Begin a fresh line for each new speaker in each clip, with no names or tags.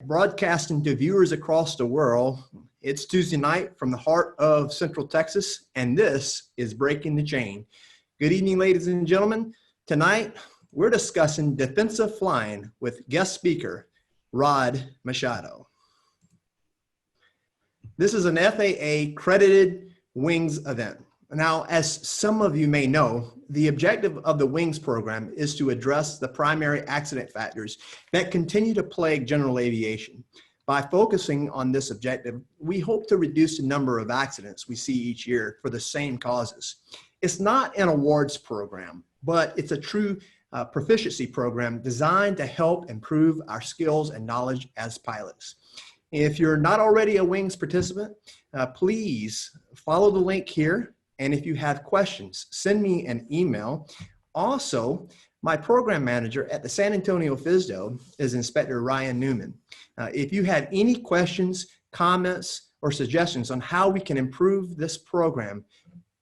broadcasting to viewers across the world. It's Tuesday night from the heart of Central Texas, and this is Breaking the Chain. Good evening, ladies and gentlemen. Tonight, we're discussing defensive flying with guest speaker, Rod Machado. This is an FAA credited wings event. Now, as some of you may know, the objective of the wings program is to address the primary accident factors that continue to plague general aviation. By focusing on this objective, we hope to reduce the number of accidents we see each year for the same causes. It's not an awards program, but it's a true proficiency program designed to help improve our skills and knowledge as pilots. If you're not already a wings participant, please follow the link here. And if you have questions, send me an email. Also, my program manager at the San Antonio FSDO is Inspector Ryan Newman. If you have any questions, comments, or suggestions on how we can improve this program,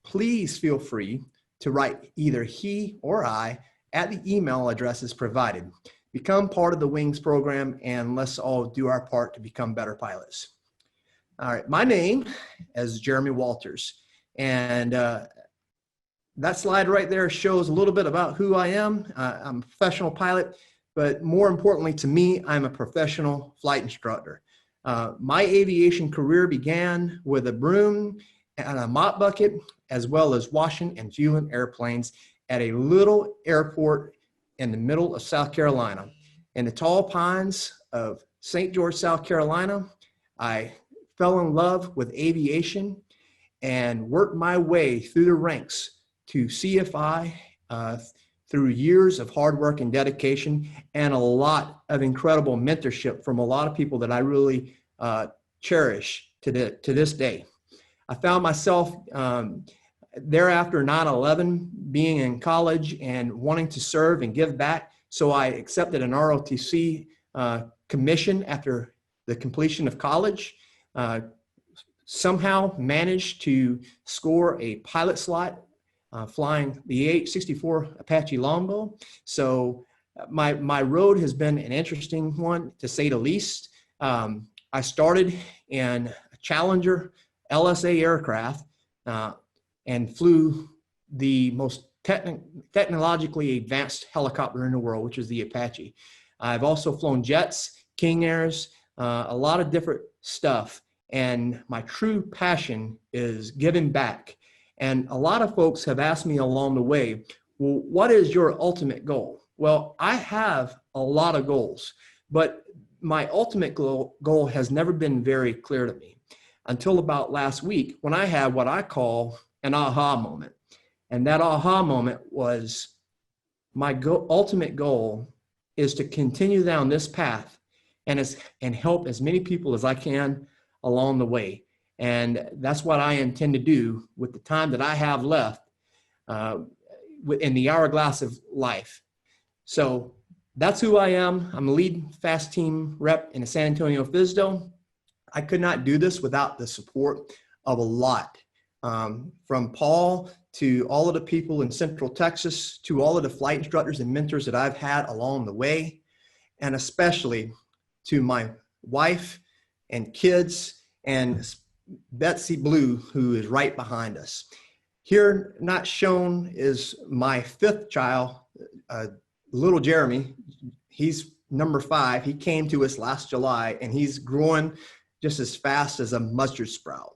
please feel free to write either he or I at the email addresses provided. Become part of the wings program, and let's all do our part to become better pilots. All right, my name is Jeremy Walters. And that slide right there shows a little bit about who I am. I'm a professional pilot, but more importantly to me, I'm a professional flight instructor. My aviation career began with a broom and a mop bucket, as well as washing and fueling airplanes at a little airport in the middle of South Carolina. In the tall pines of St. George, South Carolina, I fell in love with aviation and worked my way through the ranks to CFI through years of hard work and dedication and a lot of incredible mentorship from a lot of people that I really cherish to this day. I found myself thereafter 9/11 being in college and wanting to serve and give back. So I accepted an ROTC commission after the completion of college. Somehow managed to score a pilot slot flying the AH-64 Apache Longbow. So my road has been an interesting one, to say the least. I started in a Challenger LSA aircraft and flew the most technologically advanced helicopter in the world, which is the Apache. I've also flown jets, King Airs, a lot of different stuff. And my true passion is giving back. And a lot of folks have asked me along the way, well, what is your ultimate goal? Well, I have a lot of goals, but my ultimate goal has never been very clear to me until about last week, when I had what I call an aha moment. And that aha moment was my ultimate goal is to continue down this path and help as many people as I can along the way. And that's what I intend to do with the time that I have left in the hourglass of life. So that's who I am. I'm a lead fast team rep in the San Antonio FSDO. I could not do this without the support of a lot, from Paul to all of the people in Central Texas, to all of the flight instructors and mentors that I've had along the way, and especially to my wife and kids, and Betsy Blue, who is right behind us. Here, not shown, is my fifth child, little Jeremy. He's number 5. He came to us last July, and he's growing just as fast as a mustard sprout.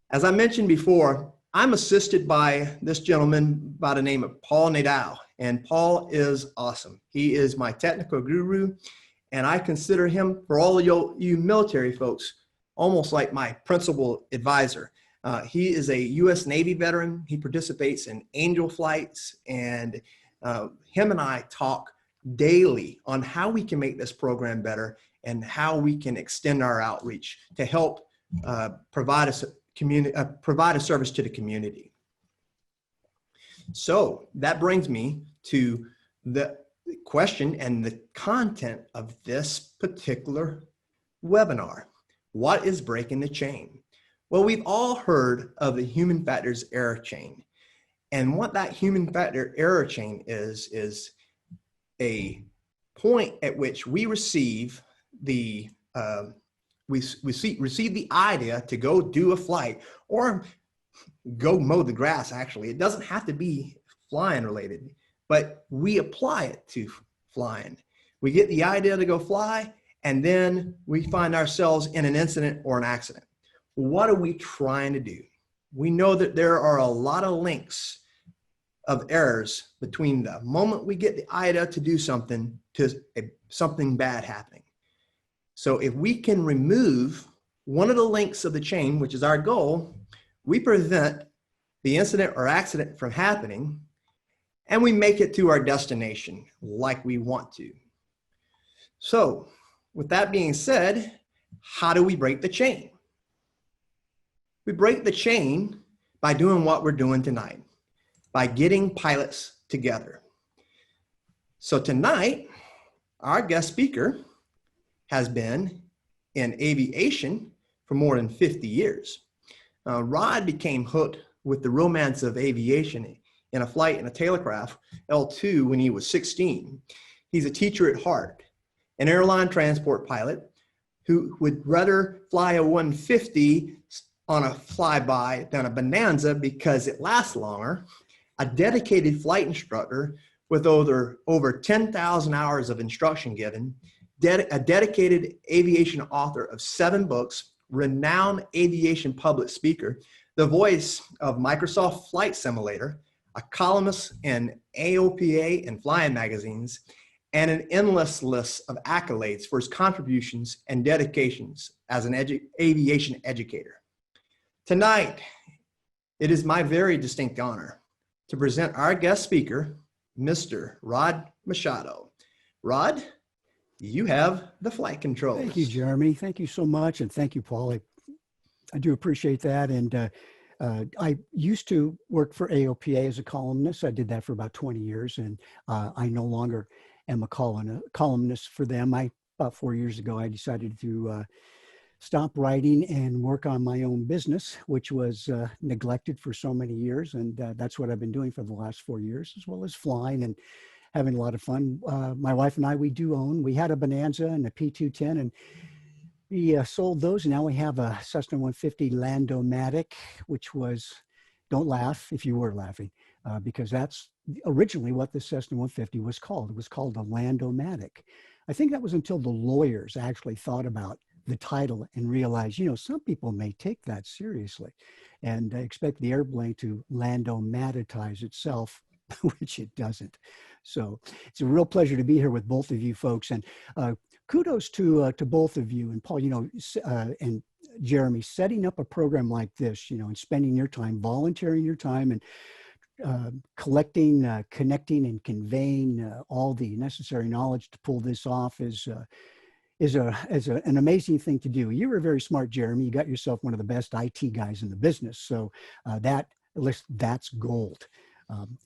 As I mentioned before, I'm assisted by this gentleman by the name of Paul Nadal, and Paul is awesome. He is my technical guru, and I consider him, for all of you military folks, almost like my principal advisor. He is a U.S. Navy veteran. He participates in Angel flights, and him and I talk daily on how we can make this program better and how we can extend our outreach to help provide a service to the community. So that brings me to the question and the content of this particular webinar. What is breaking the chain? Well, we've all heard of the human factors error chain. And what that human factor error chain is a point at which we receive the receive the idea to go do a flight or go mow the grass. Actually, it doesn't have to be flying related, but we apply it to flying. We get the idea to go fly, and then we find ourselves in an incident or an accident. What are we trying to do? We know that there are a lot of links of errors between the moment we get the idea to do something to something bad happening. So if we can remove one of the links of the chain, which is our goal, we prevent the incident or accident from happening, and we make it to our destination like we want to. So with that being said, how do we break the chain? We break the chain by doing what we're doing tonight, by getting pilots together. So tonight, our guest speaker has been in aviation for more than 50 years. Rod became hooked with the romance of aviation in a flight in a tailcraft L2 when he was 16. He's a teacher at heart, an airline transport pilot who would rather fly a 150 on a flyby than a Bonanza because it lasts longer, a dedicated flight instructor with over 10,000 hours of instruction given, a dedicated aviation author of 7 books, renowned aviation public speaker, the voice of Microsoft Flight Simulator, a columnist in AOPA and flying magazines, and an endless list of accolades for his contributions and dedications as an aviation educator. Tonight, it is my very distinct honor to present our guest speaker, Mr. Rod Machado. Rod, you have the flight controls.
Thank you, Jeremy. Thank you so much. And thank you, Paul. I do appreciate that. And I used to work for AOPA as a columnist. I did that for about 20 years. And I no longer am a columnist for them. About 4 years ago, I decided to stop writing and work on my own business, which was neglected for so many years. And that's what I've been doing for the last 4 years, as well as flying and having a lot of fun. My wife and I, we had a Bonanza and a P210, and we sold those. And now we have a Cessna 150 Lando-Matic, which was, don't laugh if you were laughing, because that's originally what the Cessna 150 was called. It was called a Lando-Matic. I think that was until the lawyers actually thought about the title and realized, some people may take that seriously and expect the airplane to Lando-Matitize itself, which it doesn't. So it's a real pleasure to be here with both of you folks, and kudos to both of you, and Paul, and Jeremy, setting up a program like this, and spending your time, volunteering your time, and collecting, connecting, and conveying all the necessary knowledge to pull this off is an amazing thing to do. You were very smart, Jeremy. You got yourself one of the best IT guys in the business, so that's gold.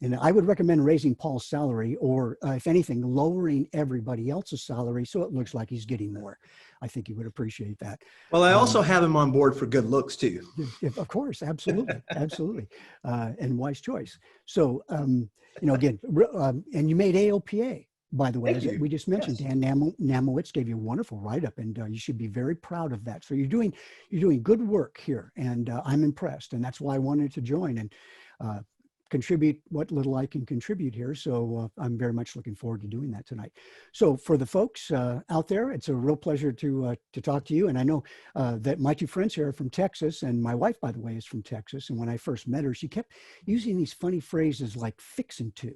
And I would recommend raising Paul's salary, or if anything, lowering everybody else's salary so it looks like he's getting more. I think he would appreciate that.
Well, I also have him on board for good looks too.
Of course, absolutely, absolutely, and wise choice. So, again, and you made AOPA, by the way, as we just mentioned. Yes. Dan Namowitz gave you a wonderful write-up, and you should be very proud of that. So you're doing good work here, and I'm impressed, and that's why I wanted to join and contribute what little I can contribute here. So I'm very much looking forward to doing that tonight. So for the folks out there, it's a real pleasure to talk to you. And I know that my 2 friends here are from Texas, and my wife, by the way, is from Texas. And when I first met her, she kept using these funny phrases like "fixin' to."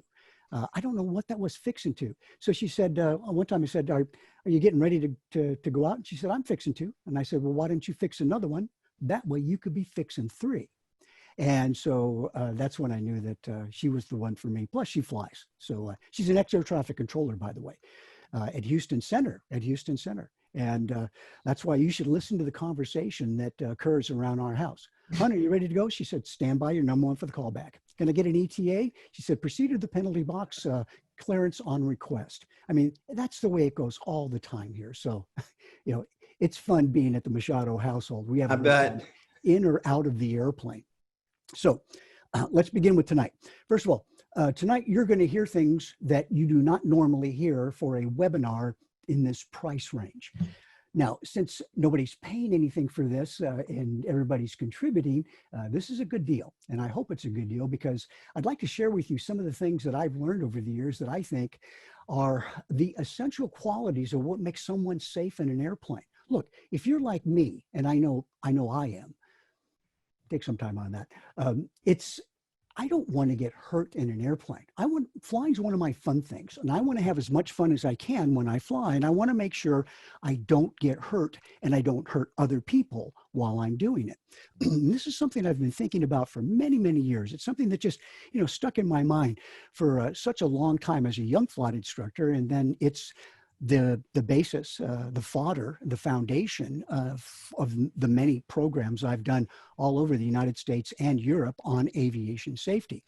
I don't know what that was fixing to. So she said, one time I said, are you getting ready to go out? And she said, I'm fixing to. And I said, well, why don't you fix another one? That way you could be fixing 3. And so that's when I knew that she was the one for me. Plus she flies. So she's an ex-air traffic controller, by the way, at Houston Center. And that's why you should listen to the conversation that occurs around our house. Hunter, you ready to go? She said, stand by, your number 1 for the callback. Going to get an ETA? She said, proceed to the penalty box, clearance on request. I mean, that's the way it goes all the time here. So, it's fun being at the Machado household. We have in or out of the airplane. So let's begin with tonight. First of all, tonight you're going to hear things that you do not normally hear for a webinar in this price range. Now, since nobody's paying anything for this and everybody's contributing, this is a good deal. And I hope it's a good deal because I'd like to share with you some of the things that I've learned over the years that I think are the essential qualities of what makes someone safe in an airplane. Look, if you're like me, and I know I am, take some time on that. It's I don't want to get hurt in an airplane. Flying is one of my fun things, and I want to have as much fun as I can when I fly, and I want to make sure I don't get hurt and I don't hurt other people while I'm doing it. This is something I've been thinking about for many, many years. It's something that just, stuck in my mind for such a long time as a young flight instructor, and then it's the basis, the fodder, the foundation of the many programs I've done all over the United States and Europe on aviation safety.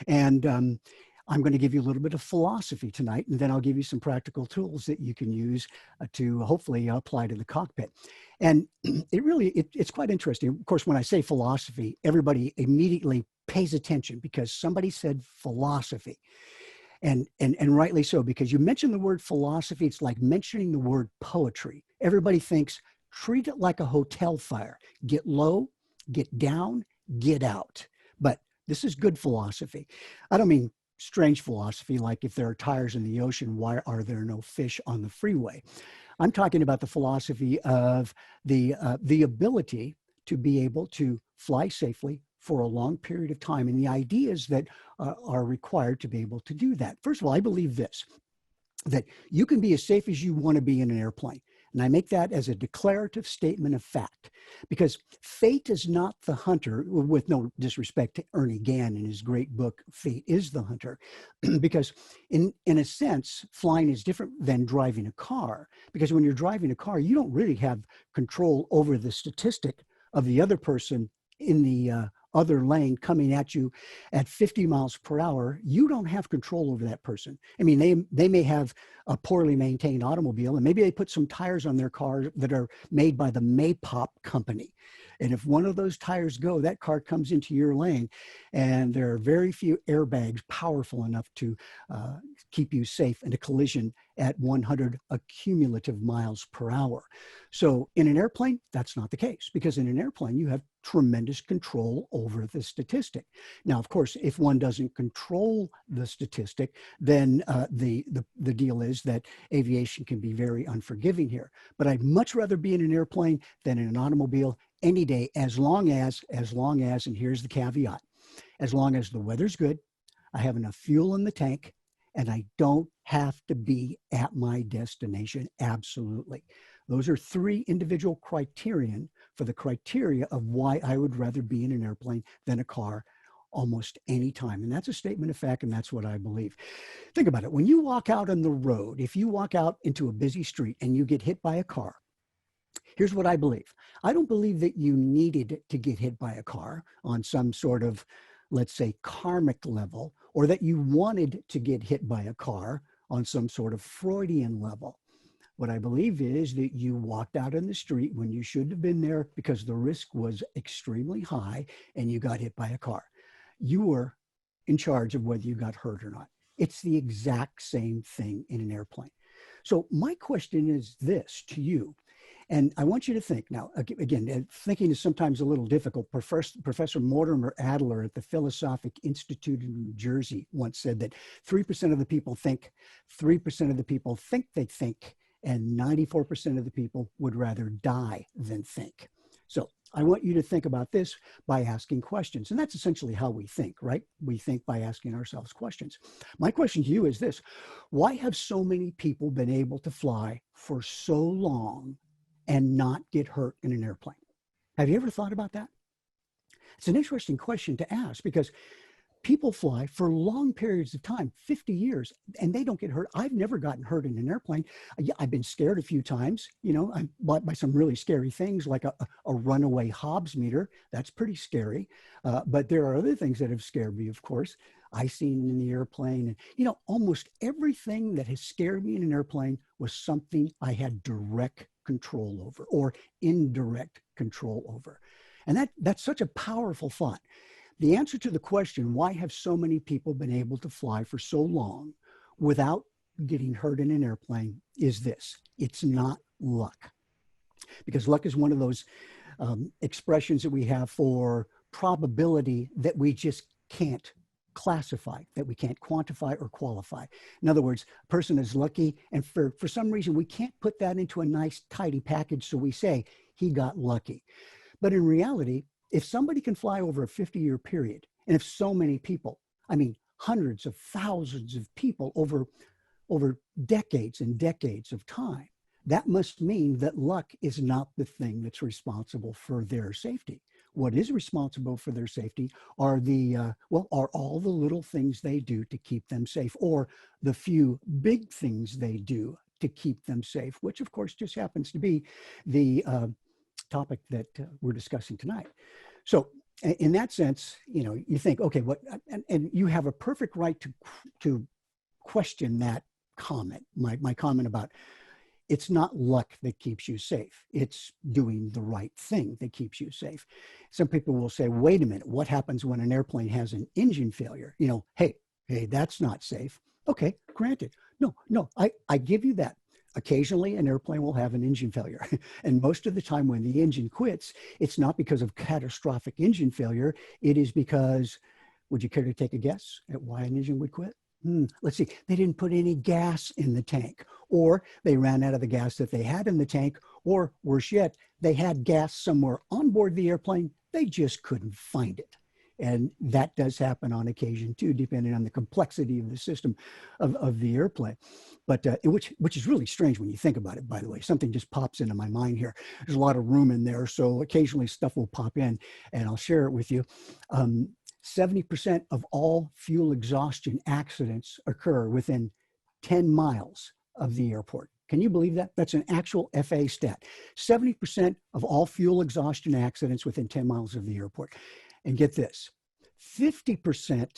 And I'm going to give you a little bit of philosophy tonight, and then I'll give you some practical tools that you can use to hopefully apply to the cockpit. And it's quite interesting. Of course, when I say philosophy, everybody immediately pays attention because somebody said philosophy. And rightly so, because you mentioned the word philosophy, it's like mentioning the word poetry. Everybody thinks, treat it like a hotel fire. Get low, get down, get out. But this is good philosophy. I don't mean strange philosophy, like if there are tires in the ocean, why are there no fish on the freeway? I'm talking about the philosophy of the ability to be able to fly safely for a long period of time, and the ideas that are required to be able to do that. First of all, I believe this, that you can be as safe as you want to be in an airplane. And I make that as a declarative statement of fact, because fate is not the hunter, with no disrespect to Ernie Gann in his great book, Fate is the Hunter, because in a sense, flying is different than driving a car, because when you're driving a car, you don't really have control over the statistic of the other person in the other lane coming at you at 50 miles per hour. You don't have control over that person. I mean, they may have a poorly maintained automobile, and maybe they put some tires on their car that are made by the Maypop company. And if one of those tires go, that car comes into your lane, and there are very few airbags powerful enough to keep you safe in a collision at 100 accumulative miles per hour. So in an airplane, that's not the case, because in an airplane, you have tremendous control over the statistic. Now, of course, if one doesn't control the statistic, then the deal is that aviation can be very unforgiving here. But I'd much rather be in an airplane than in an automobile any day, as long as, and here's the caveat, as long as the weather's good, I have enough fuel in the tank, and I don't have to be at my destination. Absolutely. Those are three individual criterion for the criteria of why I would rather be in an airplane than a car almost any time. And that's a statement of fact, and that's what I believe. Think about it. When you walk out on the road, if you walk out into a busy street and you get hit by a car, here's what I believe. I don't believe that you needed to get hit by a car on some sort of, let's say, karmic level, or that you wanted to get hit by a car on some sort of Freudian level. What I believe is that you walked out in the street when you should have been there because the risk was extremely high and you got hit by a car. You were in charge of whether you got hurt or not. It's the exact same thing in an airplane. So my question is this to you, and I want you to think. Now, again, thinking is sometimes a little difficult. Professor Mortimer Adler at the Philosophic Institute in New Jersey once said that 3% of the people think, 3% of the people think they think, and 94% of the people would rather die than think. So I want you to think about this by asking questions. And that's essentially how we think, right? We think by asking ourselves questions. My question to you is this: why have so many people been able to fly for so long and not get hurt in an airplane? Have you ever thought about that? It's an interesting question to ask, because people fly for long periods of time, 50 years, and they don't get hurt. I've never gotten hurt in an airplane. I've been scared a few times, I'm bought by some really scary things like a runaway Hobbs meter. That's pretty scary. But there are other things that have scared me, of course. I seen in the airplane, and almost everything that has scared me in an airplane was something I had direct control over or indirect control over. And that's such a powerful thought. The answer to the question, why have so many people been able to fly for so long without getting hurt in an airplane, is this: it's not luck. because luck is one of those expressions that we have for probability that we just can't classify, that we can't quantify or qualify. In other words, a person is lucky, and for some reason we can't put that into a nice tidy package, so we say he got lucky. But in reality, if somebody can fly over a 50-year period, and if so many people, I mean hundreds of thousands of people over decades and decades of time, that must mean that luck is not the thing that's responsible for their safety. What is responsible for their safety are are all the little things they do to keep them safe, or the few big things they do to keep them safe, which of course just happens to be the topic that we're discussing tonight. So in that sense, you think, okay, and you have a perfect right to question that comment, my comment about it's not luck that keeps you safe. It's doing the right thing that keeps you safe. Some people will say, wait a minute, what happens when an airplane has an engine failure? Hey, that's not safe. Okay, granted. No, I give you that. Occasionally, an airplane will have an engine failure. And most of the time when the engine quits, it's not because of catastrophic engine failure. It is because, would you care to take a guess at why an engine would quit? Let's see, they didn't put any gas in the tank, or they ran out of the gas that they had in the tank, or worse yet, they had gas somewhere on board the airplane, they just couldn't find it. And that does happen on occasion too, depending on the complexity of the system of the airplane. But which is really strange when you think about it, by the way. Something just pops into my mind here. There's a lot of room in there, so occasionally stuff will pop in, and I'll share it with you. 70% of all fuel exhaustion accidents occur within 10 miles of the airport. Can you believe that? That's an actual FAA stat. 70% of all fuel exhaustion accidents within 10 miles of the airport. And get this, 50%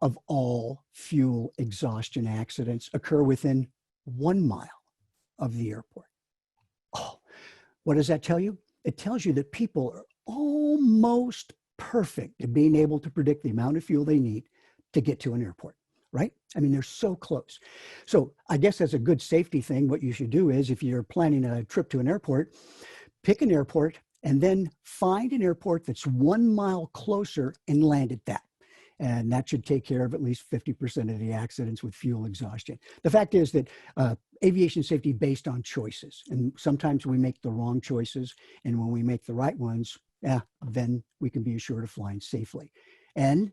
of all fuel exhaustion accidents occur within 1 mile of the airport. Oh, what does that tell you? It tells you that people are almost perfect at being able to predict the amount of fuel they need to get to an airport, right? I mean, they're so close. So I guess as a good safety thing, what you should do is, if you're planning a trip to an airport, pick an airport and then find an airport that's 1 mile closer and land at that. And that should take care of at least 50% of the accidents with fuel exhaustion. The fact is that aviation safety is based on choices. And sometimes we make the wrong choices. And when we make the right ones, then we can be assured of flying safely. And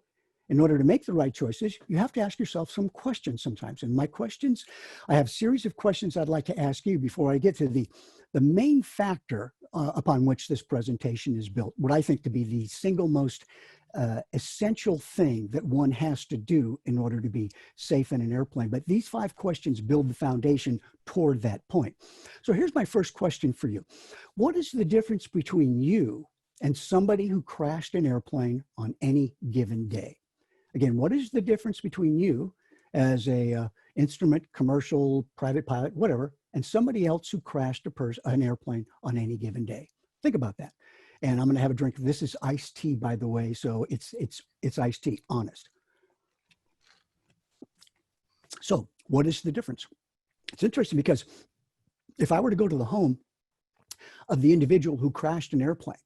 in order to make the right choices, you have to ask yourself some questions sometimes. And my questions, I have a series of questions I'd like to ask you before I get to the main factor upon which this presentation is built, what I think to be the single most essential thing that one has to do in order to be safe in an airplane. But these 5 questions build the foundation toward that point. So here's my first question for you. What is the difference between you and somebody who crashed an airplane on any given day? Again, what is the difference between you as a instrument, commercial, private pilot, whatever, and somebody else who crashed an airplane on any given day? Think about that. And I'm going to have a drink. This is iced tea, by the way, so it's iced tea, honest. So what is the difference? It's interesting because if I were to go to the home of the individual who crashed an airplane,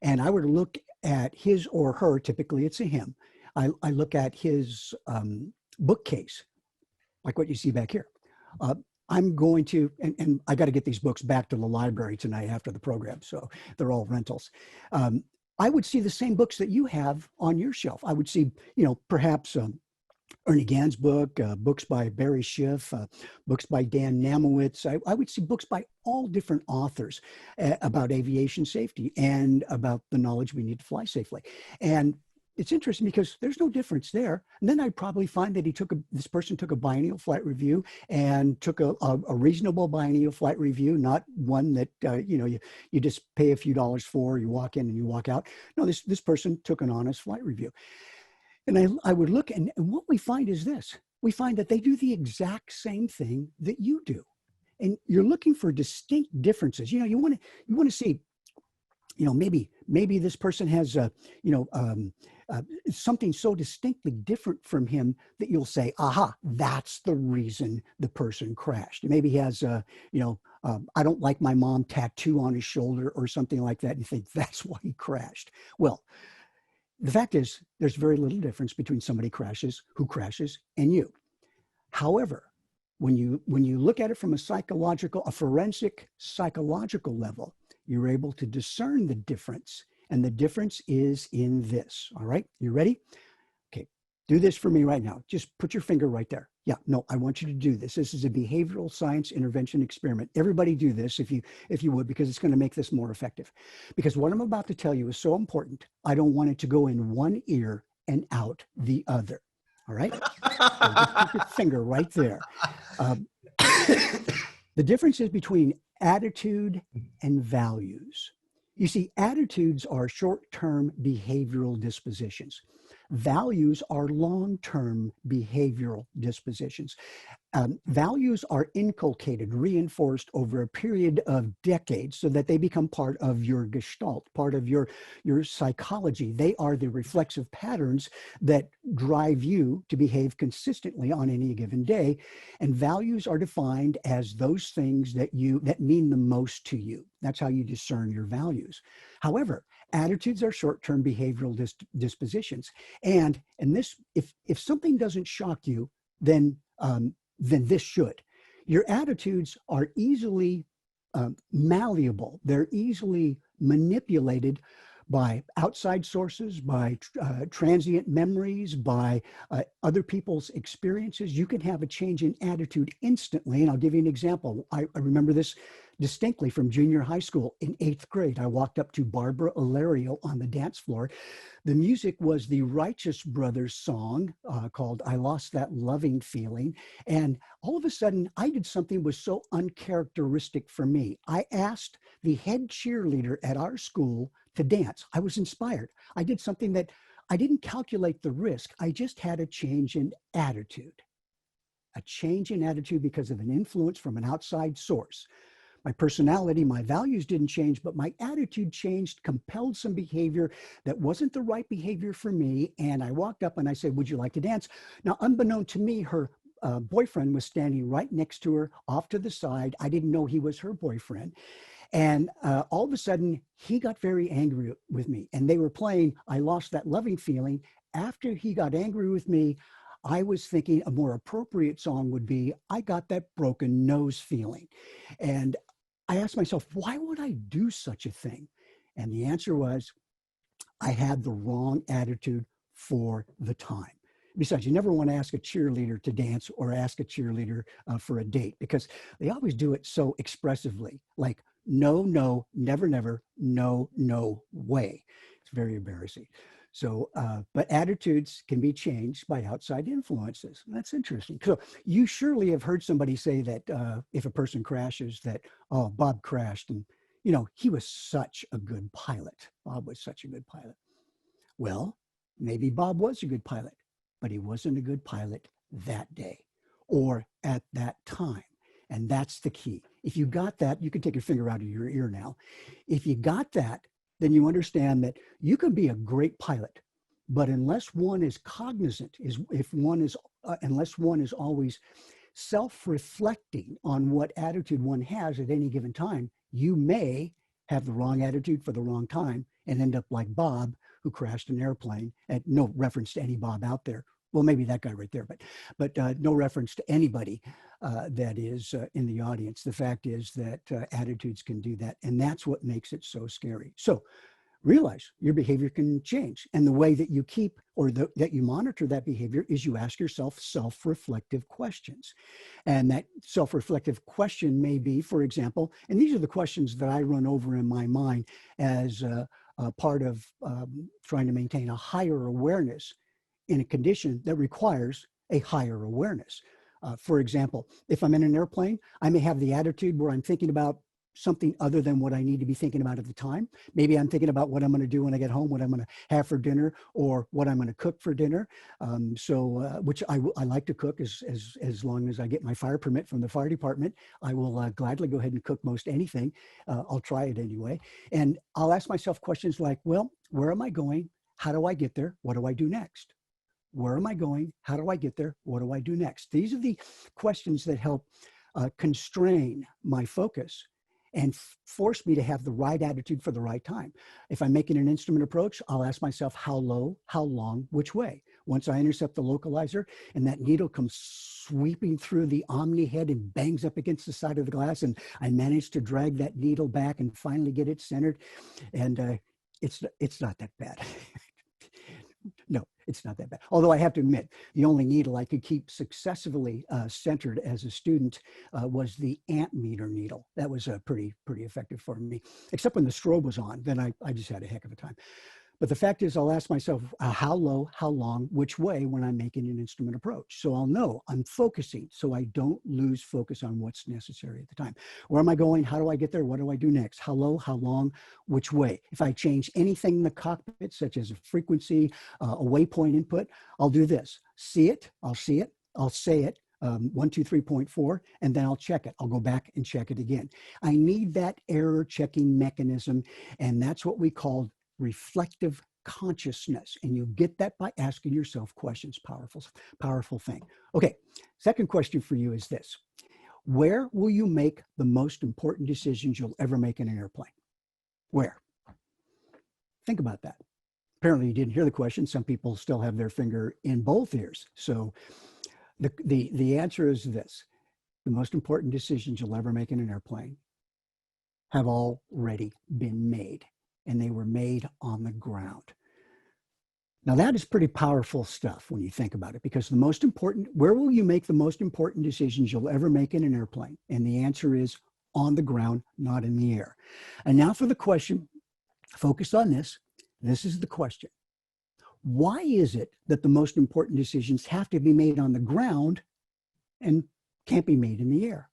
and I were to look at his or her, typically it's a him, I look at his bookcase, like what you see back here. I'm going to, and I got to get these books back to the library tonight after the program, so they're all rentals. I would see the same books that you have on your shelf. I would see, perhaps Ernie Gann's book, books by Barry Schiff, books by Dan Namowitz. I would see books by all different authors about aviation safety and about the knowledge we need to fly safely. And it's interesting because there's no difference there. And then I'd probably find that this person took a biennial flight review and took a reasonable biennial flight review, not one that, you just pay a few dollars for, you walk in and you walk out. No, this person took an honest flight review. And I would look, and what we find is this. We find that they do the exact same thing that you do. And you're looking for distinct differences. You want to see, maybe this person has something so distinctly different from him that you'll say, aha, that's the reason the person crashed. Maybe he has, I don't like my mom tattoo on his shoulder or something like that. And you think that's why he crashed. Well, the fact is there's very little difference between somebody who crashes and you. However, when you look at it from a forensic psychological level, you're able to discern the difference. And the difference is in this. All right, you ready? Okay, do this for me right now. Just put your finger right there. Yeah, no, I want you to do this. This is a behavioral science intervention experiment. Everybody do this if you would, because it's going to make this more effective. Because what I'm about to tell you is so important. I don't want it to go in one ear and out the other. All right? So just put your finger right there. The difference is between attitude and values. You see, attitudes are short-term behavioral dispositions. Values are long-term behavioral dispositions. Values are inculcated, reinforced over a period of decades so that they become part of your gestalt, part of your psychology. They are the reflexive patterns that drive you to behave consistently on any given day. And values are defined as those things that mean the most to you. That's how you discern your values. However, attitudes are short-term behavioral dispositions. And this, if something doesn't shock you, then this should. Your attitudes are easily malleable. They're easily manipulated by outside sources, by transient memories, by other people's experiences. You can have a change in attitude instantly. And I'll give you an example. I remember this distinctly from junior high school. In 8th grade, I walked up to Barbara Ilario on the dance floor. The music was the Righteous Brothers song called I Lost That Loving Feeling. And all of a sudden, I did something that was so uncharacteristic for me. I asked the head cheerleader at our school to dance. I was inspired. I did something that I didn't calculate the risk. I just had a change in attitude. A change in attitude because of an influence from an outside source. My personality, my values didn't change, but my attitude changed, compelled some behavior that wasn't the right behavior for me. And I walked up and I said, would you like to dance? Now, unbeknown to me, her boyfriend was standing right next to her off to the side. I didn't know he was her boyfriend. And all of a sudden, he got very angry with me. And they were playing I Lost That Loving Feeling. After he got angry with me, I was thinking a more appropriate song would be I Got That Broken Nose Feeling. And I asked myself, why would I do such a thing? And the answer was, I had the wrong attitude for the time. Besides, you never want to ask a cheerleader to dance or ask a cheerleader for a date because they always do it so expressively, like no, no, never, never, no, no way. It's very embarrassing. So, but attitudes can be changed by outside influences. That's interesting. So you surely have heard somebody say that if a person crashes that, oh, Bob crashed and, he was such a good pilot. Bob was such a good pilot. Well, maybe Bob was a good pilot, but he wasn't a good pilot that day or at that time. And that's the key. If you got that, you can take your finger out of your ear now. If you got that, then you understand that you can be a great pilot, but unless one is cognizant, unless one is always self-reflecting on what attitude one has at any given time, you may have the wrong attitude for the wrong time and end up like Bob, who crashed an airplane. And no reference to any Bob out there. Well, maybe that guy right there, but no reference to anybody that is in the audience. The fact is that attitudes can do that, and that's what makes it so scary. So realize your behavior can change, and the way that you keep or that you monitor that behavior is you ask yourself self-reflective questions. And that self-reflective question may be, for example, and these are the questions that I run over in my mind as part of trying to maintain a higher awareness in a condition that requires a higher awareness. For example, if I'm in an airplane, I may have the attitude where I'm thinking about something other than what I need to be thinking about at the time. Maybe I'm thinking about what I'm going to do when I get home, what I'm going to have for dinner, or what I'm going to cook for dinner. Which I like to cook as long as I get my fire permit from the fire department. I will gladly go ahead and cook most anything. I'll try it anyway. And I'll ask myself questions like, well, where am I going? How do I get there? What do I do next? Where am I going? How do I get there? What do I do next? These are the questions that help constrain my focus and force me to have the right attitude for the right time. If I'm making an instrument approach, I'll ask myself how low, how long, which way. Once I intercept the localizer and that needle comes sweeping through the omni head and bangs up against the side of the glass, and I manage to drag that needle back and finally get it centered, and it's not that bad. No, it's not that bad. Although I have to admit, the only needle I could keep successfully centered as a student was the amp meter needle. That was pretty effective for me, except when the strobe was on. Then I just had a heck of a time. But the fact is, I'll ask myself how low, how long, which way when I'm making an instrument approach. So I'll know I'm focusing so I don't lose focus on what's necessary at the time. Where am I going? How do I get there? What do I do next? How low, how long, which way? If I change anything in the cockpit, such as a frequency, a waypoint input, I'll do this. See it, I'll see it, I'll say it, 123.4, and then I'll check it. I'll go back and check it again. I need that error checking mechanism, and that's what we call reflective consciousness. And you get that by asking yourself questions. Powerful thing. Okay, second question for you is this. Where will you make the most important decisions you'll ever make in an airplane? Where? Think about that. Apparently you didn't hear the question. Some people still have their finger in both ears. So the answer is this. The most important decisions you'll ever make in an airplane have already been made, and they were made on the ground. Now that is pretty powerful stuff when you think about it, because where will you make the most important decisions you'll ever make in an airplane? And the answer is on the ground, not in the air. And now for the question, focus on this. This is the question. Why is it that the most important decisions have to be made on the ground and can't be made in the air?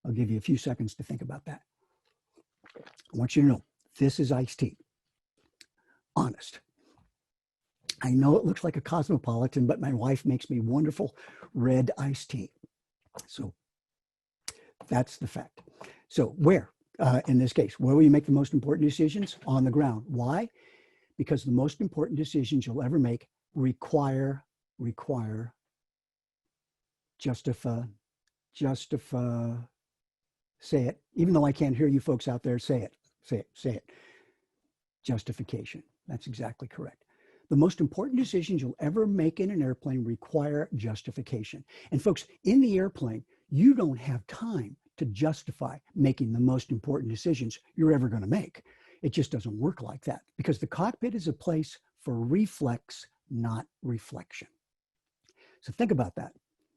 I'll give you a few seconds to think about that. I want you to know, this is iced tea. Honest. I know it looks like a cosmopolitan, but my wife makes me wonderful red iced tea. So that's the fact. So where, in this case, where will you make the most important decisions? On the ground. Why? Because the most important decisions you'll ever make require, justify, say it. Even though I can't hear you folks out there, say it. Say it. Justification. That's exactly correct. The most important decisions you'll ever make in an airplane require justification. And folks, in the airplane, you don't have time to justify making the most important decisions you're ever going to make. It just doesn't work like that, because the cockpit is a place for reflex, not reflection. So think about that.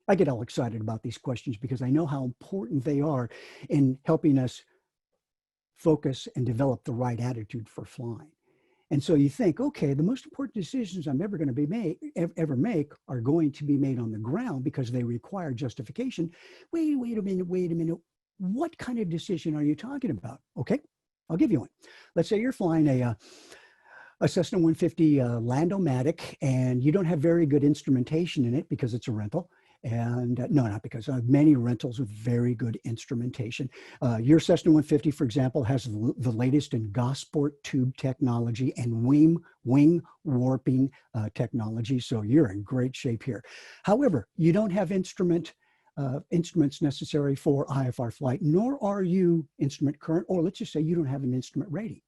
I get all excited about these questions because I know how important they are in helping us focus and develop the right attitude for flying. And so you think, okay, the most important decisions I'm ever going to ever make are going to be made on the ground because they require justification. Wait a minute. What kind of decision are you talking about? Okay, I'll give you one. Let's say you're flying a Cessna 150 Landomatic, and you don't have very good instrumentation in it because it's a rental. And no, not because many rentals with very good instrumentation. Your Cessna 150, for example, has the latest in Gosport tube technology and wing warping technology. So you're in great shape here. However, you don't have instruments necessary for IFR flight, nor are you instrument current, or let's just say you don't have an instrument rating.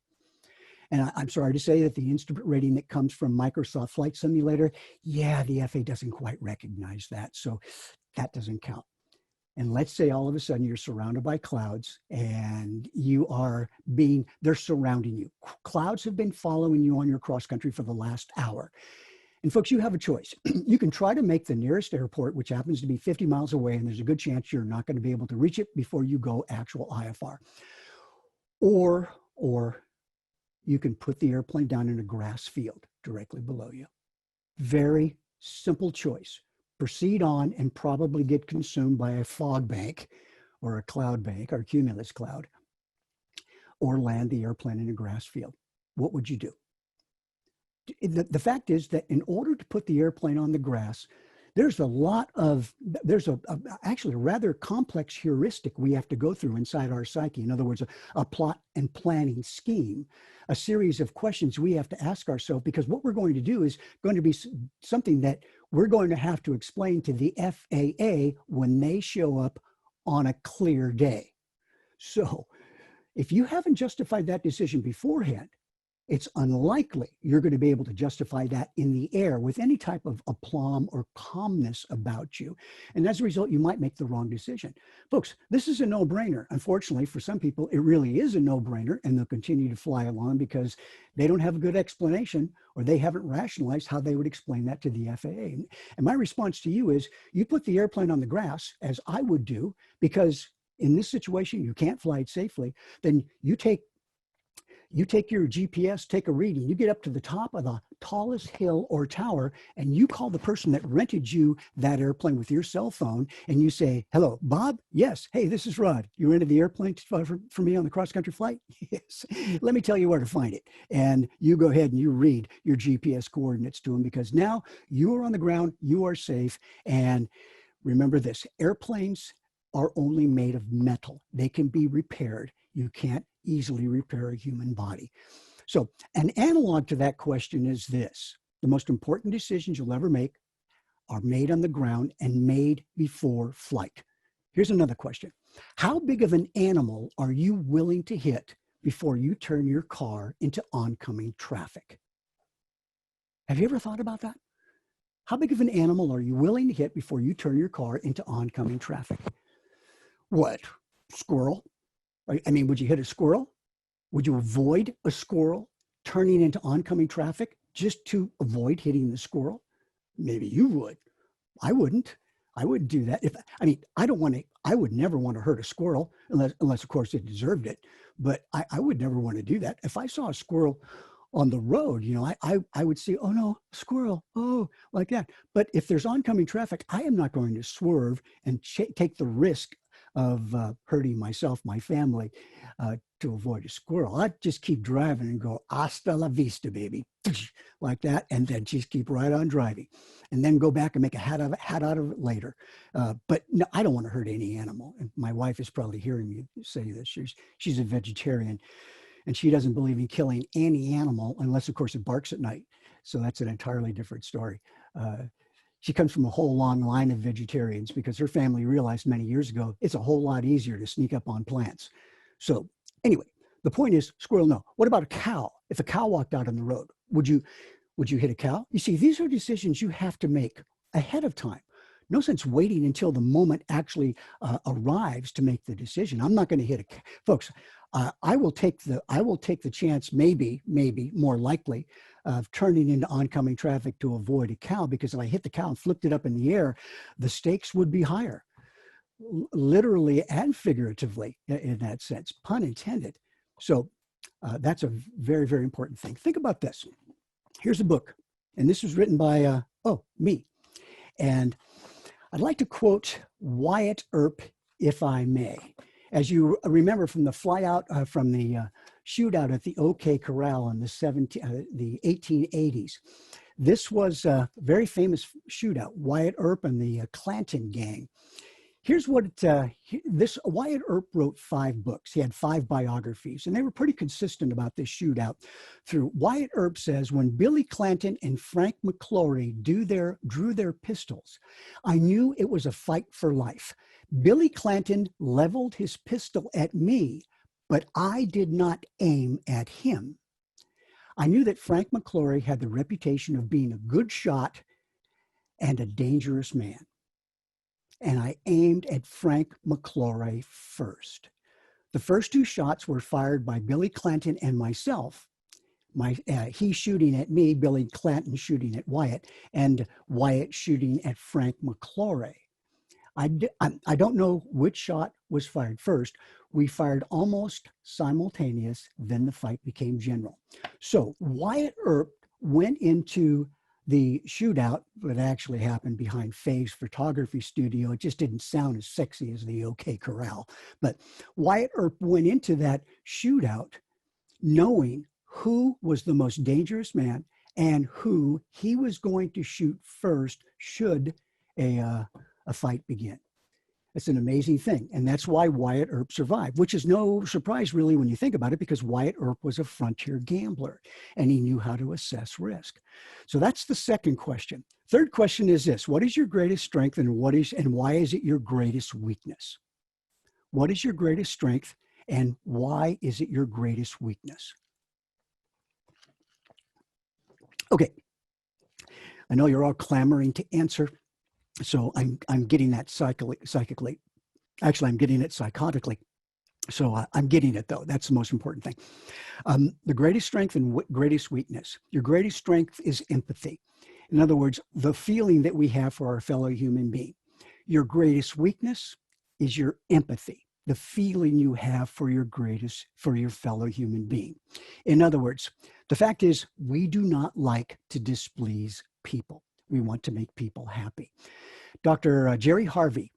And I'm sorry to say that the instrument rating that comes from Microsoft Flight Simulator, yeah, the FAA doesn't quite recognize that. So that doesn't count. And let's say all of a sudden you're surrounded by clouds and they're surrounding you. Clouds have been following you on your cross country for the last hour. And folks, you have a choice. You can try to make the nearest airport, which happens to be 50 miles away, and there's a good chance you're not going to be able to reach it before you go actual IFR. Or you can put the airplane down in a grass field directly below you. Very simple choice. Proceed on and probably get consumed by a fog bank or a cloud bank or cumulus cloud, or land the airplane in a grass field. What would you do? The fact is that in order to put the airplane on the grass, there's a lot of, actually a rather complex heuristic we have to go through inside our psyche. In other words, a plot and planning scheme, a series of questions we have to ask ourselves, because what we're going to do is going to be something that we're going to have to explain to the FAA when they show up on a clear day. So if you haven't justified that decision beforehand, it's unlikely you're going to be able to justify that in the air with any type of aplomb or calmness about you. And as a result, you might make the wrong decision. Folks, this is a no-brainer. Unfortunately, for some people, it really is a no-brainer, and they'll continue to fly along because they don't have a good explanation, or they haven't rationalized how they would explain that to the FAA. And my response to you is, you put the airplane on the grass, as I would do, because in this situation, you can't fly it safely. Then you take your GPS, take a reading, you get up to the top of the tallest hill or tower, and you call the person that rented you that airplane with your cell phone, and you say, hello, Bob? Yes. Hey, this is Rod. You rented the airplane for me on the cross-country flight? Yes. Let me tell you where to find it. And you go ahead and you read your GPS coordinates to them, because now you are on the ground, you are safe. And remember this, airplanes are only made of metal. They can be repaired. You can't easily repair a human body. So an analog to that question is this: the most important decisions you'll ever make are made on the ground and made before flight. Here's another question. How big of an animal are you willing to hit before you turn your car into oncoming traffic? Have you ever thought about that? How big of an animal are you willing to hit before you turn your car into oncoming traffic? What? Squirrel? I mean, would you hit a squirrel? Would you avoid a squirrel turning into oncoming traffic just to avoid hitting the squirrel? Maybe you would. I wouldn't. I wouldn't do that. I would never want to hurt a squirrel unless of course it deserved it. But I would never want to do that. If I saw a squirrel on the road, I would say, oh no, squirrel, oh, like that. But if there's oncoming traffic, I am not going to swerve and take the risk of hurting myself, my family, to avoid a squirrel. I'd just keep driving and go, hasta la vista, baby, like that, and then just keep right on driving, and then go back and make a hat out of it later. But no, I don't want to hurt any animal. And my wife is probably hearing me say this. She's a vegetarian, and she doesn't believe in killing any animal unless, of course, it barks at night. So that's an entirely different story. She comes from a whole long line of vegetarians because her family realized many years ago it's a whole lot easier to sneak up on plants. So anyway, the point is, squirrel, no. What about a cow? If a cow walked out on the road, would you hit a cow? You see, these are decisions you have to make ahead of time. No sense waiting until the moment actually arrives to make the decision. I'm not going to hit a cow. Folks, I will take the chance, maybe more likely, of turning into oncoming traffic to avoid a cow, because if I hit the cow and flipped it up in the air, the stakes would be higher, literally and figuratively in that sense, pun intended. So that's a very, very important thing. Think about this. Here's a book, and this was written by, me. And I'd like to quote Wyatt Earp, if I may. As you remember from the from the shootout at the OK Corral in the 1880s, this was a very famous shootout, Wyatt Earp and the Clanton gang. Here's what Wyatt Earp wrote 5 books. He had 5 biographies, and they were pretty consistent about this shootout. Wyatt Earp says, when Billy Clanton and Frank McClory drew their pistols, I knew it was a fight for life. Billy Clanton leveled his pistol at me, but I did not aim at him. I knew that Frank McClory had the reputation of being a good shot and a dangerous man, and I aimed at Frank McClory first. The first 2 shots were fired by Billy Clanton and myself. He shooting at me, Billy Clanton shooting at Wyatt, and Wyatt shooting at Frank McClory. I don't know which shot was fired first. We fired almost simultaneous, then the fight became general. So Wyatt Earp went into the shootout that actually happened behind Faye's photography studio. It just didn't sound as sexy as the OK Corral. But Wyatt Earp went into that shootout knowing who was the most dangerous man and who he was going to shoot first should a fight begin. It's an amazing thing. And that's why Wyatt Earp survived, which is no surprise really when you think about it, because Wyatt Earp was a frontier gambler and he knew how to assess risk. So that's the second question. Third question is this: what is your greatest strength and why is it your greatest weakness? What is your greatest strength and why is it your greatest weakness? Okay. I know you're all clamoring to answer. So I'm getting that psychically. Actually, I'm getting it psychotically. So I'm getting it though. That's the most important thing. The greatest strength and greatest weakness. Your greatest strength is empathy. In other words, the feeling that we have for our fellow human being. Your greatest weakness is your empathy, the feeling you have for your fellow human being. In other words, the fact is we do not like to displease people. We want to make people happy. Dr. Jerry Harvey,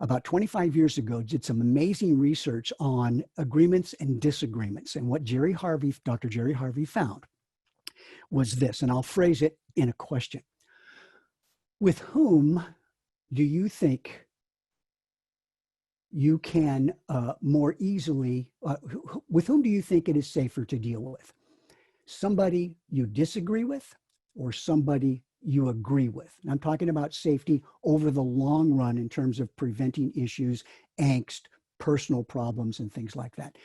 about 25 years ago, did some amazing research on agreements and disagreements. And what Dr. Jerry Harvey found was this, and I'll phrase it in a question. With whom do you think you can more easily, with whom do you think it is safer to deal with? Somebody you disagree with or somebody you agree with? And I'm talking about safety over the long run in terms of preventing issues, angst, personal problems, and things like that.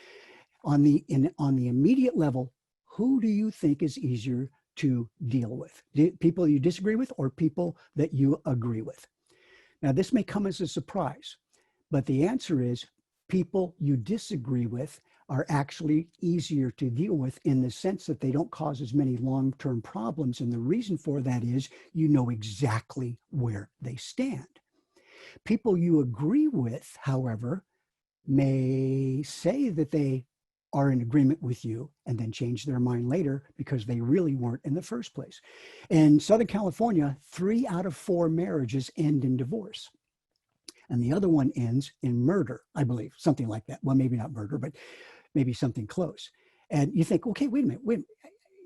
On the immediate level, who do you think is easier to deal with? People you disagree with or people that you agree with? Now, this may come as a surprise, but the answer is people you disagree with are actually easier to deal with in the sense that they don't cause as many long-term problems. And the reason for that is you know exactly where they stand. People you agree with, however, may say that they are in agreement with you and then change their mind later because they really weren't in the first place. In Southern California, 3 out of 4 marriages end in divorce. And the other one ends in murder, I believe, something like that. Well, maybe not murder, but maybe something close. And you think, okay, wait a minute,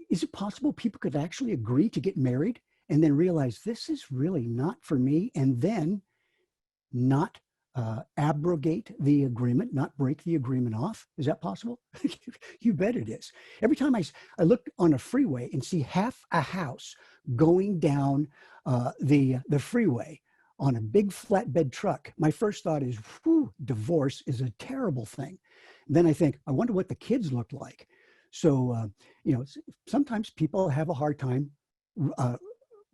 is it possible people could actually agree to get married and then realize this is really not for me, and then not abrogate the agreement, not break the agreement off? Is that possible? You bet it is. Every time I look on a freeway and see half a house going down the freeway on a big flatbed truck, my first thought is, whew, divorce is a terrible thing. And then I think, I wonder what the kids look like. So, sometimes people have a hard time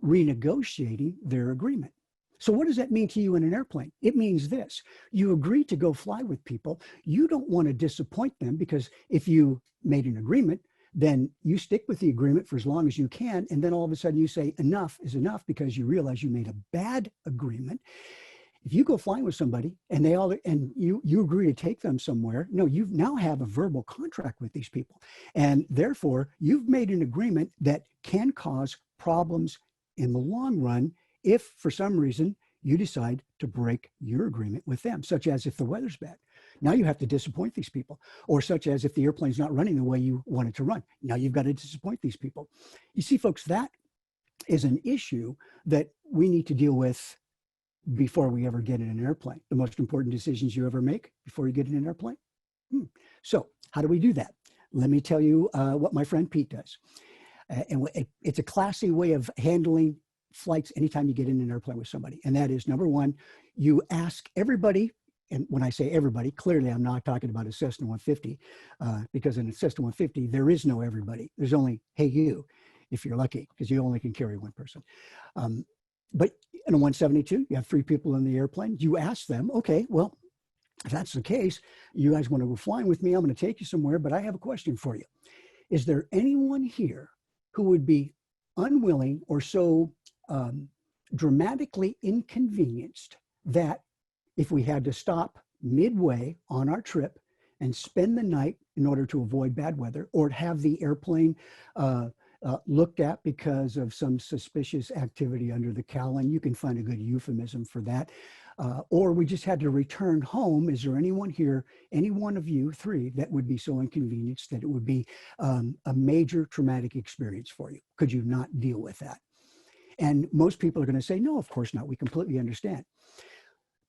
renegotiating their agreement. So what does that mean to you in an airplane? It means this: you agree to go fly with people. You don't want to disappoint them, because if you made an agreement, then you stick with the agreement for as long as you can. And then all of a sudden you say enough is enough because you realize you made a bad agreement. If you go flying with somebody and you agree to take them somewhere, no, you now have a verbal contract with these people. And therefore you've made an agreement that can cause problems in the long run if for some reason you decide to break your agreement with them, such as if the weather's bad. Now you have to disappoint these people, or such as if the airplane's not running the way you want it to run. Now you've got to disappoint these people. You see, folks, that is an issue that we need to deal with before we ever get in an airplane. The most important decisions you ever make before you get in an airplane. So how do we do that? Let me tell you what my friend Pete does. And it's a classy way of handling flights anytime you get in an airplane with somebody. And that is, number one, you ask everybody. And when I say everybody, clearly I'm not talking about a Cessna 150, because in a Cessna 150, there is no everybody. There's only, hey, you, if you're lucky, because you only can carry one person. But in a 172, you have 3 people in the airplane. You ask them, okay, well, if that's the case, you guys want to go flying with me, I'm going to take you somewhere, but I have a question for you. Is there anyone here who would be unwilling or so dramatically inconvenienced that if we had to stop midway on our trip and spend the night in order to avoid bad weather, or have the airplane looked at because of some suspicious activity under the cowl, and you can find a good euphemism for that, or we just had to return home, is there anyone here, any one of you 3, that would be so inconvenienced that it would be a major traumatic experience for you? Could you not deal with that? And most people are going to say, no, of course not. We completely understand.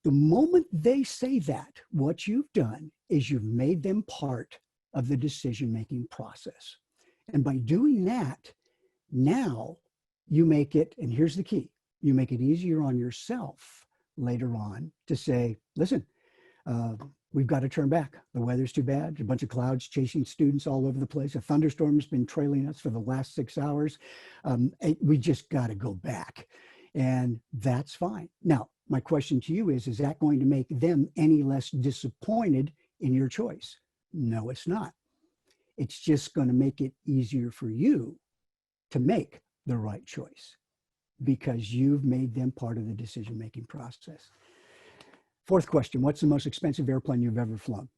The moment they say that, what you've done is you've made them part of the decision-making process. And by doing that, now you make it, and here's the key, you make it easier on yourself later on to say, listen, we've got to turn back. The weather's too bad. There's a bunch of clouds chasing students all over the place. A thunderstorm's been trailing us for the last 6 hours. We just got to go back. And that's fine. Now, my question to you is that going to make them any less disappointed in your choice? No, it's not. It's just going to make it easier for you to make the right choice because you've made them part of the decision-making process. Fourth question, what's the most expensive airplane you've ever flown?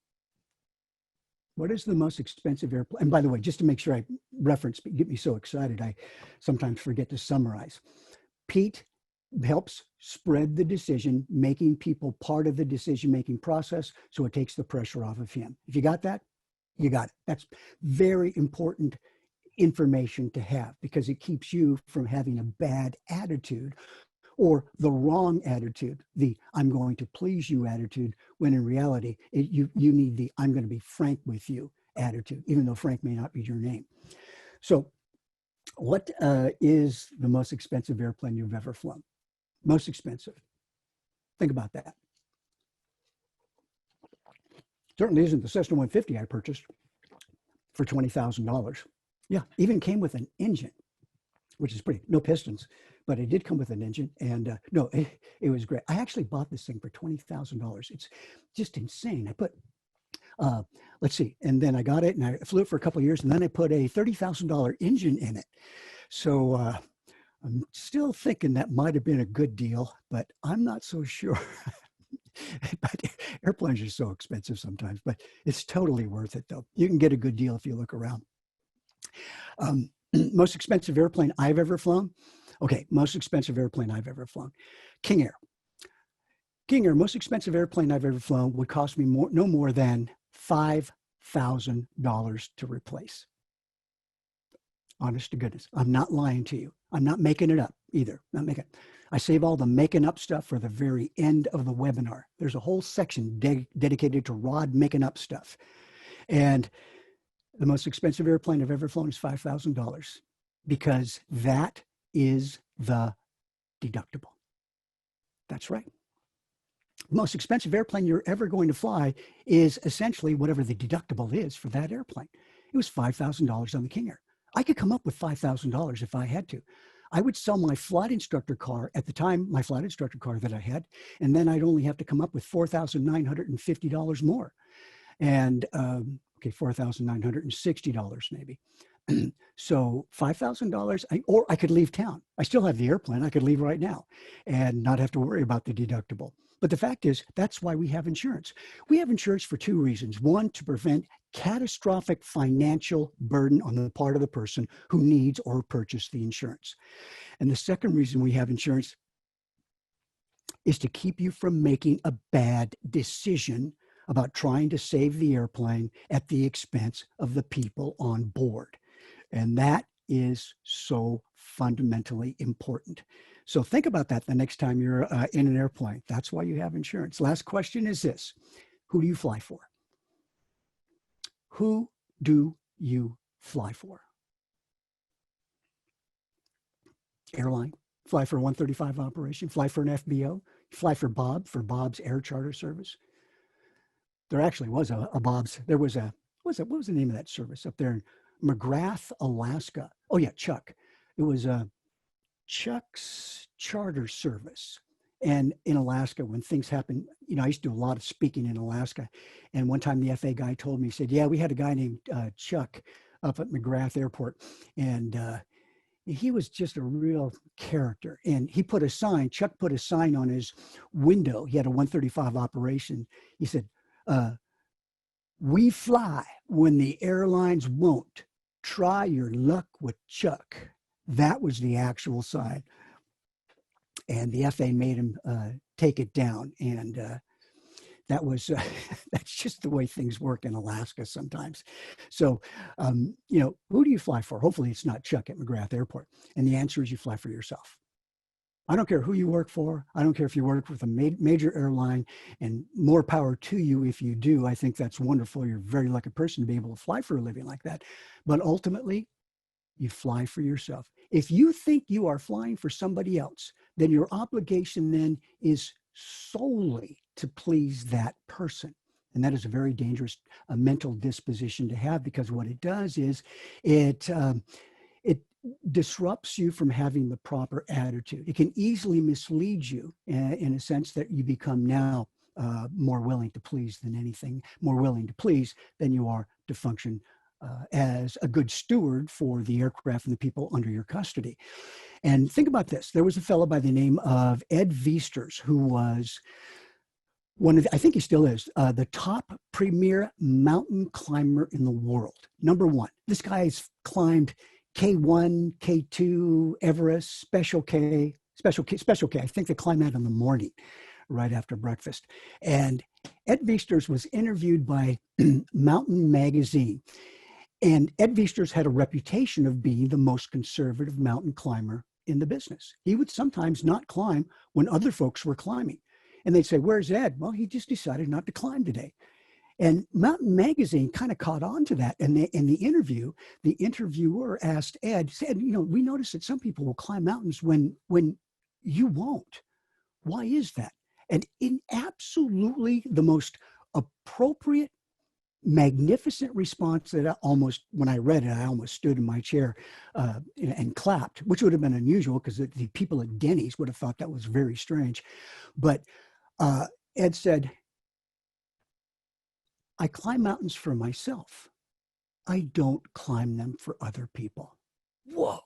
What is the most expensive airplane? And by the way, just to make sure I reference, but get me so excited, I sometimes forget to summarize. Pete helps spread the decision, making people part of the decision-making process, so it takes the pressure off of him. If you got that, you got it. That's very important information to have because it keeps you from having a bad attitude or the wrong attitude, the I'm going to please you attitude, when in reality, you need the I'm going to be frank with you attitude, even though Frank may not be your name. So what is the most expensive airplane you've ever flown? Most expensive. Think about that. Certainly isn't the Cessna 150 I purchased for $20,000. Yeah, even came with an engine, which is pretty, no pistons, but it did come with an engine. And no, it was great. I actually bought this thing for $20,000. It's just insane. I put, let's see, and then I got it and I flew it for a couple of years and then I put a $30,000 engine in it. So I'm still thinking that might have been a good deal, but I'm not so sure. But airplanes are so expensive sometimes, but it's totally worth it though. You can get a good deal if you look around. Most expensive airplane I've ever flown. Okay, most expensive airplane I've ever flown. King Air. King Air, most expensive airplane I've ever flown would cost me no more than $5,000 to replace. Honest to goodness, I'm not lying to you. I'm not making it up either. Not making it. I save all the making up stuff for the very end of the webinar. There's a whole section dedicated to Rod making up stuff. And the most expensive airplane I've ever flown is $5,000 because that is the deductible. That's right. The most expensive airplane you're ever going to fly is essentially whatever the deductible is for that airplane. It was $5,000 on the King Air. I could come up with $5,000 if I had to. I would sell my flight instructor car at the time, my flight instructor car that I had, and then I'd only have to come up with $4,950 more. And okay, $4,960 maybe. So $5,000, or I could leave town. I still have the airplane. I could leave right now and not have to worry about the deductible. But the fact is, that's why we have insurance. We have insurance for two reasons. One, to prevent catastrophic financial burden on the part of the person who needs or purchased the insurance. And the second reason we have insurance is to keep you from making a bad decision about trying to save the airplane at the expense of the people on board. And that is so fundamentally important. So think about that the next time you're in an airplane. That's why you have insurance. Last question is this. Who do you fly for? Who do you fly for? Airline. Fly for a 135 operation. Fly for an FBO. Fly for Bob's Air Charter Service. There actually was a Bob's. There was a, what was the name of that service up there in McGrath, Alaska? Oh yeah, Chuck. It was Chuck's Charter Service. And in Alaska, when things happen, you know, I used to do a lot of speaking in Alaska. And one time the FA guy told me, he said, yeah, we had a guy named Chuck up at McGrath Airport. And he was just a real character. And he put a sign, Chuck put a sign on his window. He had a 135 operation. He said, we fly when the airlines won't. Try your luck with Chuck. That was the actual sign. And the FA made him take it down. And that was, that's just the way things work in Alaska sometimes. So, you know, who do you fly for? Hopefully it's not Chuck at McGrath Airport. And the answer is you fly for yourself. I don't care who you work for. I don't care if you work with a major airline, and more power to you if you do. I think that's wonderful. You're a very lucky person to be able to fly for a living like that. But ultimately, you fly for yourself. If you think you are flying for somebody else, then your obligation then is solely to please that person. And that is a very dangerous mental disposition to have, because what it does is it disrupts you from having the proper attitude. It can easily mislead you in a sense that you become now more willing to please than anything, more willing to please than you are to function as a good steward for the aircraft and the people under your custody. And think about this. There was a fellow by the name of Ed Viesturs, who was one of the, I think he still is, the top premier mountain climber in the world. Number one. This guy's climbed K1, K2, Everest, Special K. I think they climb that in the morning, right after breakfast. And Ed Viesturs was interviewed by Mountain Magazine. And Ed Viesturs had a reputation of being the most conservative mountain climber in the business. He would sometimes not climb when other folks were climbing. And they'd say, "Where's Ed?" "Well, he just decided not to climb today." And Mountain Magazine kind of caught on to that. And in the interview, the interviewer asked Ed, said, "We noticed that some people will climb mountains when you won't. Why is that?" And in absolutely the most appropriate, magnificent response that when I read it, I almost stood in my chair and clapped, which would have been unusual because the people at Denny's would have thought that was very strange. But Ed said, "I climb mountains for myself. I don't climb them for other people." Whoa,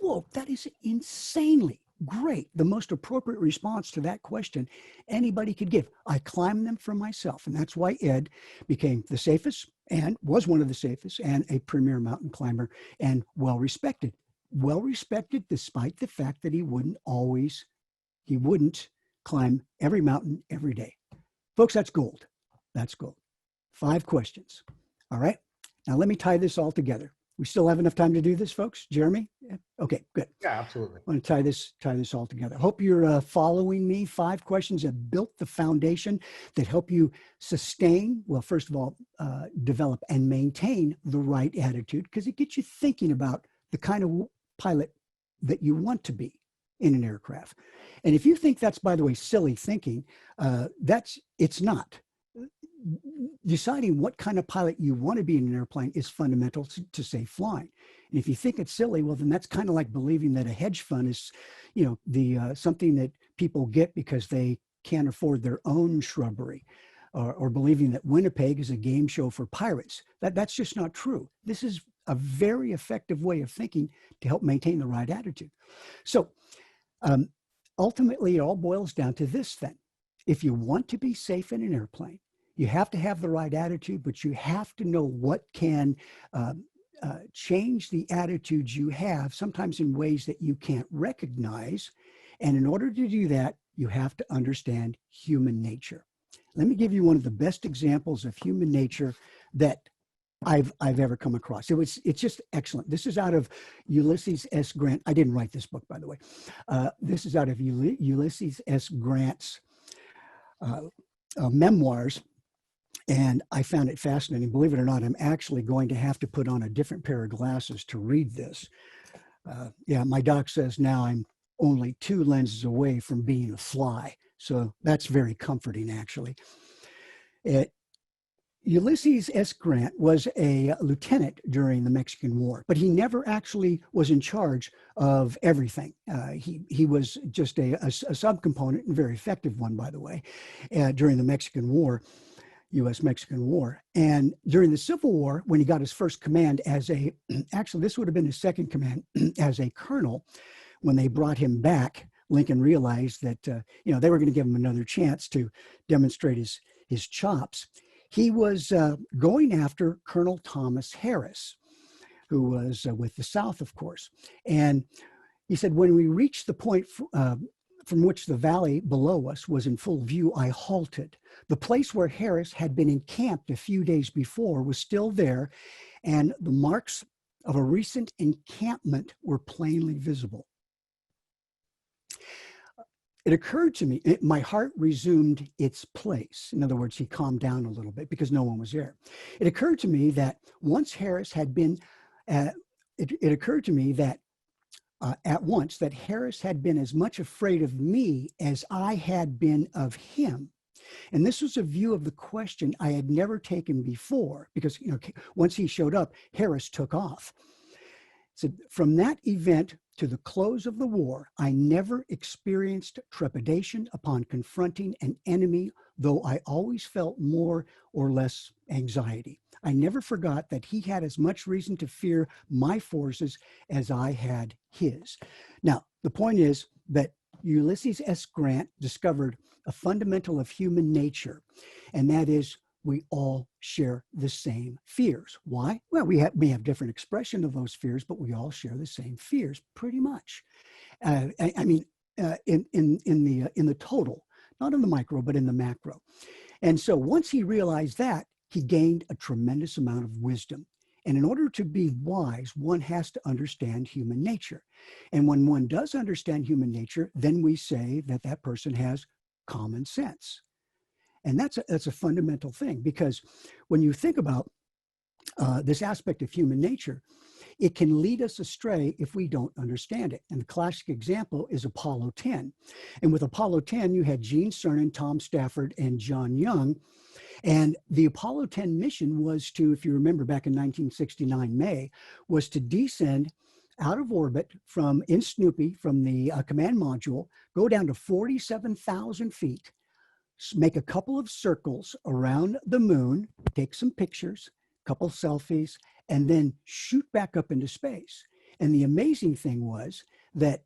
whoa, that is insanely great. The most appropriate response to that question anybody could give. I climb them for myself. And that's why Ed became the safest, and was one of the safest, and a premier mountain climber, and well respected. Well respected despite the fact that he wouldn't climb every mountain every day. Folks, that's gold. That's gold. 5 questions. All right. Now let me tie this all together. We still have enough time to do this, folks? Jeremy? Okay, good.
Yeah, absolutely.
I want to tie this all together. Hope you're following me. 5 questions that built the foundation that help you sustain, well, first of all, develop and maintain the right attitude, because it gets you thinking about the kind of pilot that you want to be in an aircraft. And if you think that's, by the way, silly thinking, it's not. Deciding what kind of pilot you want to be in an airplane is fundamental to safe flying. And if you think it's silly, well, then that's kind of like believing that a hedge fund is, something that people get because they can't afford their own shrubbery, or believing that Winnipeg is a game show for pirates. That's just not true. This is a very effective way of thinking to help maintain the right attitude. So ultimately, it all boils down to this then. If you want to be safe in an airplane, you have to have the right attitude, but you have to know what can change the attitudes you have, sometimes in ways that you can't recognize. And in order to do that, you have to understand human nature. Let me give you one of the best examples of human nature that I've ever come across. It's just excellent. This is out of Ulysses S. Grant. I didn't write this book, by the way. This is out of Ulysses S. Grant's memoirs. And I found it fascinating. Believe it or not, I'm actually going to have to put on a different pair of glasses to read this. Yeah, my doc says now I'm only 2 lenses away from being a fly. So that's very comforting, actually. Ulysses S. Grant was a lieutenant during the Mexican War, but he never actually was in charge of everything. He was just a subcomponent, and a very effective one, by the way, during the Mexican War. U.S.-Mexican War. And during the Civil War, when he got his first command actually, this would have been his second command as a colonel, when they brought him back, Lincoln realized that, they were going to give him another chance to demonstrate his chops. He was going after Colonel Thomas Harris, who was with the South, of course. And he said, when we reached the point from which the valley below us was in full view, I halted. The place where Harris had been encamped a few days before was still there, and the marks of a recent encampment were plainly visible. it occurred to me, my heart resumed its place. In other words, he calmed down a little bit because no one was there. It occurred to me that once Harris had been, it occurred to me that at once that Harris had been as much afraid of me as I had been of him. And this was a view of the question I had never taken before because, once he showed up, Harris took off. So from that event to the close of the war, I never experienced trepidation upon confronting an enemy, though I always felt more or less anxiety. I never forgot that he had as much reason to fear my forces as I had his. Now, the point is that Ulysses S. Grant discovered a fundamental of human nature, and that is we all share the same fears. Why? Well, we have different expression of those fears, but we all share the same fears, pretty much. In the total, not in the micro, but in the macro. And so once he realized that, he gained a tremendous amount of wisdom. And in order to be wise, one has to understand human nature. And when one does understand human nature, then we say that that person has common sense. And that's a fundamental thing, because when you think about this aspect of human nature, it can lead us astray if we don't understand it. And the classic example is Apollo 10. And with Apollo 10, you had Gene Cernan, Tom Stafford, and John Young. And the Apollo 10 mission was to, if you remember back in 1969 May, was to descend out of orbit in Snoopy, from the command module, go down to 47,000 feet, make a couple of circles around the moon, take some pictures, a couple selfies, and then shoot back up into space. And the amazing thing was that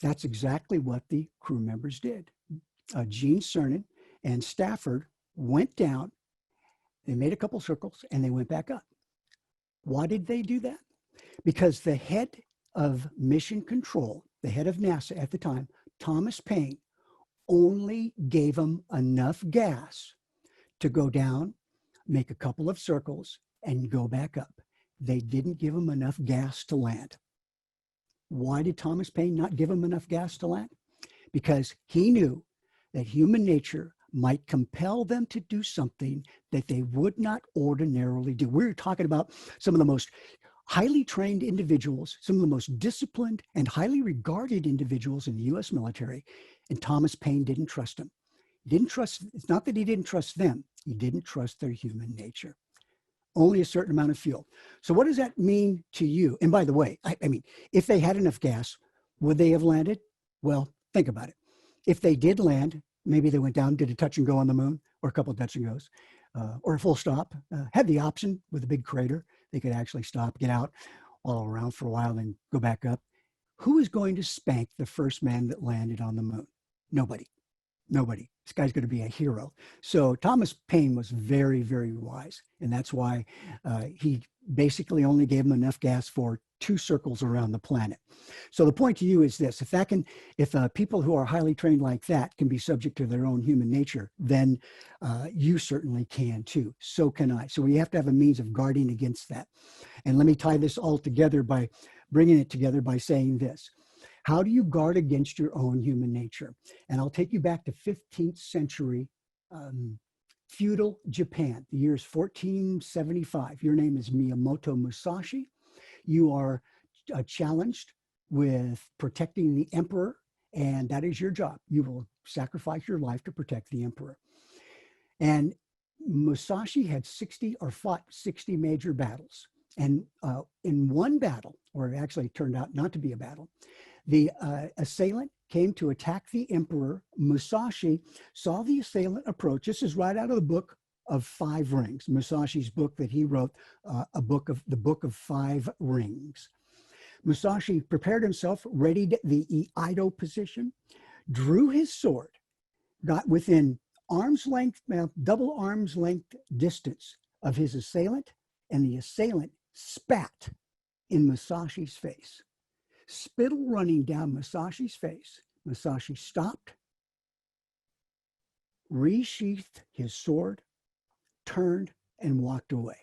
that's exactly what the crew members did. Gene Cernan and Stafford went down, they made a couple circles, and they went back up. Why did they do that? Because the head of mission control, the head of NASA at the time, Thomas Paine, only gave them enough gas to go down, make a couple of circles, and go back up. They didn't give them enough gas to land. Why did Thomas Paine not give them enough gas to land? Because he knew that human nature might compel them to do something that they would not ordinarily do. We're talking about some of the most highly trained individuals, some of the most disciplined and highly regarded individuals in the U.S. military, and Thomas Paine didn't trust them. He didn't trust, it's not that he didn't trust them, he didn't trust their human nature. Only a certain amount of fuel. So what does that mean to you? And by the way, I mean, if they had enough gas, would they have landed? Well, think about it. If they did land, maybe they went down, did a touch and go on the moon, or a couple of touch and goes, or a full stop, had the option with a big crater. They could actually stop, get out, all around for a while, then go back up. Who is going to spank the first man that landed on the moon? Nobody. Nobody. This guy's going to be a hero. So Thomas Paine was very, very wise. And that's why he basically only gave him enough gas for 2 circles around the planet. So the point to you is this: if people who are highly trained like that can be subject to their own human nature, then you certainly can too. So can I. So we have to have a means of guarding against that. And let me tie this all together by bringing it together by saying this. How do you guard against your own human nature? And I'll take you back to 15th century feudal Japan. The year is 1475. Your name is Miyamoto Musashi. You are challenged with protecting the emperor, and that is your job. You will sacrifice your life to protect the emperor. And Musashi had fought 60 major battles. And in one battle, or it actually turned out not to be a battle, the assailant came to attack the emperor. Musashi saw the assailant approach. This is right out of the book of 5 Rings, Musashi's book that he wrote, the book of 5 Rings. Musashi prepared himself, readied the Iaido position, drew his sword, got within double arm's length distance of his assailant, and the assailant spat in Musashi's face. Spittle running down Musashi's face. Musashi stopped, resheathed his sword, turned, and walked away.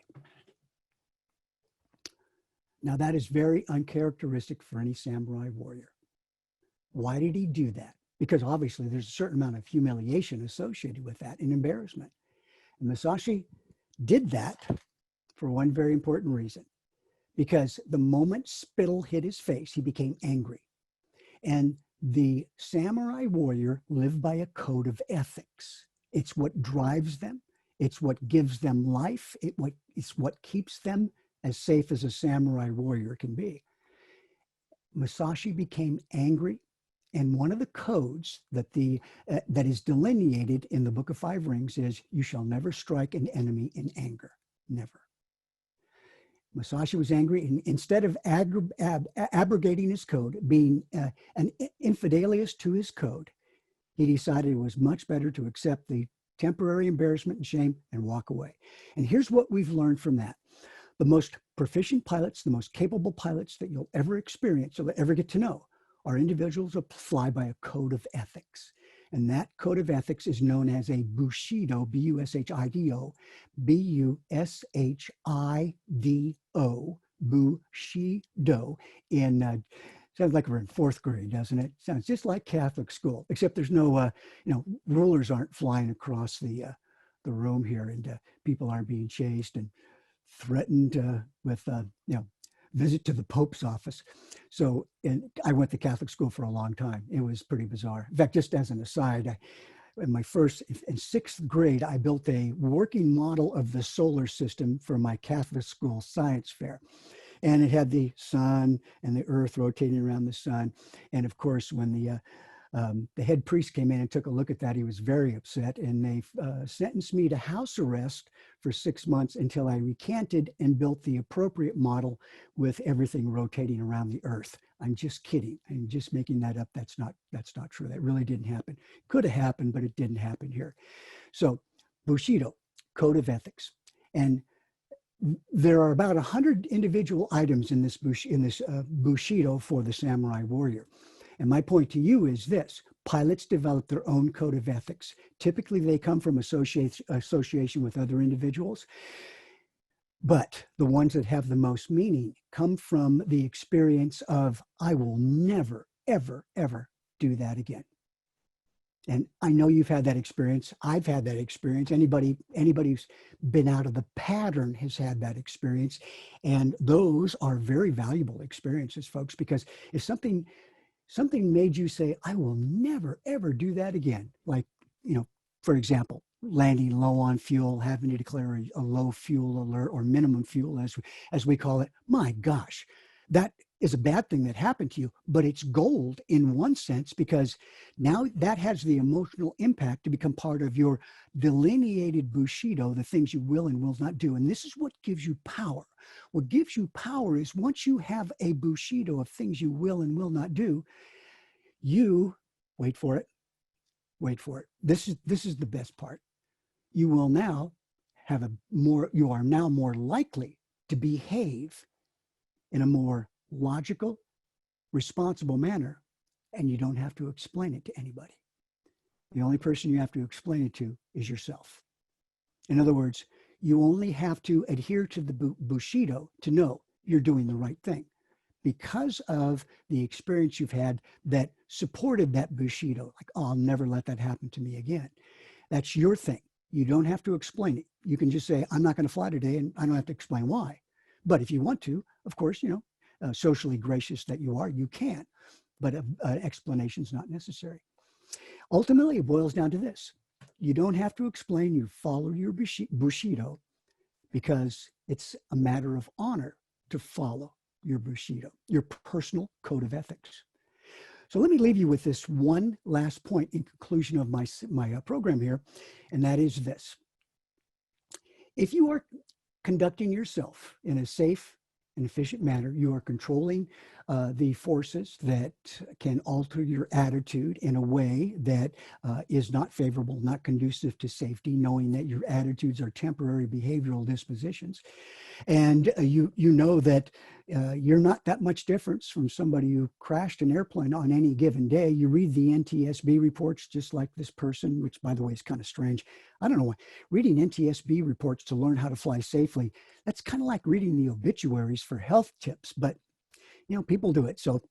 Now that is very uncharacteristic for any samurai warrior. Why did he do that? Because obviously there's a certain amount of humiliation associated with that and embarrassment. And Musashi did that for one very important reason. Because the moment spittle hit his face, he became angry. And the samurai warrior lived by a code of ethics. It's what drives them. It's what gives them life. It's what keeps them as safe as a samurai warrior can be. Musashi became angry, and one of the codes that that is delineated in the Book of Five Rings is, you shall never strike an enemy in anger. Never. Musashi was angry, and instead of abrogating his code, being an infidelious to his code, he decided it was much better to accept the temporary embarrassment and shame and walk away. And here's what we've learned from that. The most proficient pilots, the most capable pilots that you'll ever experience or ever get to know are individuals who fly by a code of ethics. And that code of ethics is known as a Bushido, Bushido, Bushido, Bushido. Sounds like we're in fourth grade, doesn't it? Sounds just like Catholic school, except there's no, rulers aren't flying across the room here, and people aren't being chased and threatened with, visit to the Pope's office. So, and I went to Catholic school for a long time. It was pretty bizarre. In fact, just as an aside, in sixth grade, I built a working model of the solar system for my Catholic school science fair. And it had the sun and the earth rotating around the sun. And of course, when the head priest came in and took a look at that, he was very upset, and they sentenced me to house arrest for 6 months until I recanted and built the appropriate model with everything rotating around the earth. I'm just kidding. I'm just making that up. That's not true. That really didn't happen. Could have happened, but it didn't happen here. So Bushido, code of ethics. And there are about 100 individual items in this Bushido for the samurai warrior. And my point to you is this: pilots develop their own code of ethics. Typically, they come from association with other individuals. But the ones that have the most meaning come from the experience of, I will never, ever, ever do that again. And I know you've had that experience. I've had that experience. Anybody who's been out of the pattern has had that experience. And those are very valuable experiences, folks, because if something made you say, I will never, ever do that again. Like, for example, landing low on fuel, having to declare a low fuel alert or minimum fuel, as we call it. My gosh, that is a bad thing that happened to you, but it's gold in one sense, because now that has the emotional impact to become part of your delineated Bushido, the things you will and will not do. And this is what gives you power. What gives you power is, once you have a Bushido of things you will and will not do, you, wait for it. This is the best part. You will now you are now more likely to behave in a more logical, responsible manner, and you don't have to explain it to anybody. The only person you have to explain it to is yourself. In other words, you only have to adhere to the Bushido to know you're doing the right thing, because of the experience you've had that supported that Bushido. Like, oh, I'll never let that happen to me again. That's your thing. You don't have to explain it. You can just say, I'm not going to fly today, and I don't have to explain why. But if you want to, of course, socially gracious that you are, you can. But an explanation is not necessary. Ultimately, it boils down to this: you don't have to explain. You follow your Bushido, because it's a matter of honor to follow your Bushido, your personal code of ethics. So let me leave you with this one last point in conclusion of my program here, and that is this: if you are conducting yourself in a safe and efficient manner, you are controlling the forces that can alter your attitude in a way that is not favorable, not conducive to safety, knowing that your attitudes are temporary behavioral dispositions. And you know that you're not that much different from somebody who crashed an airplane on any given day. You read the NTSB reports just like this person, which, by the way, is kind of strange. I don't know why. Reading NTSB reports to learn how to fly safely, that's kind of like reading the obituaries for health tips, but people do it. So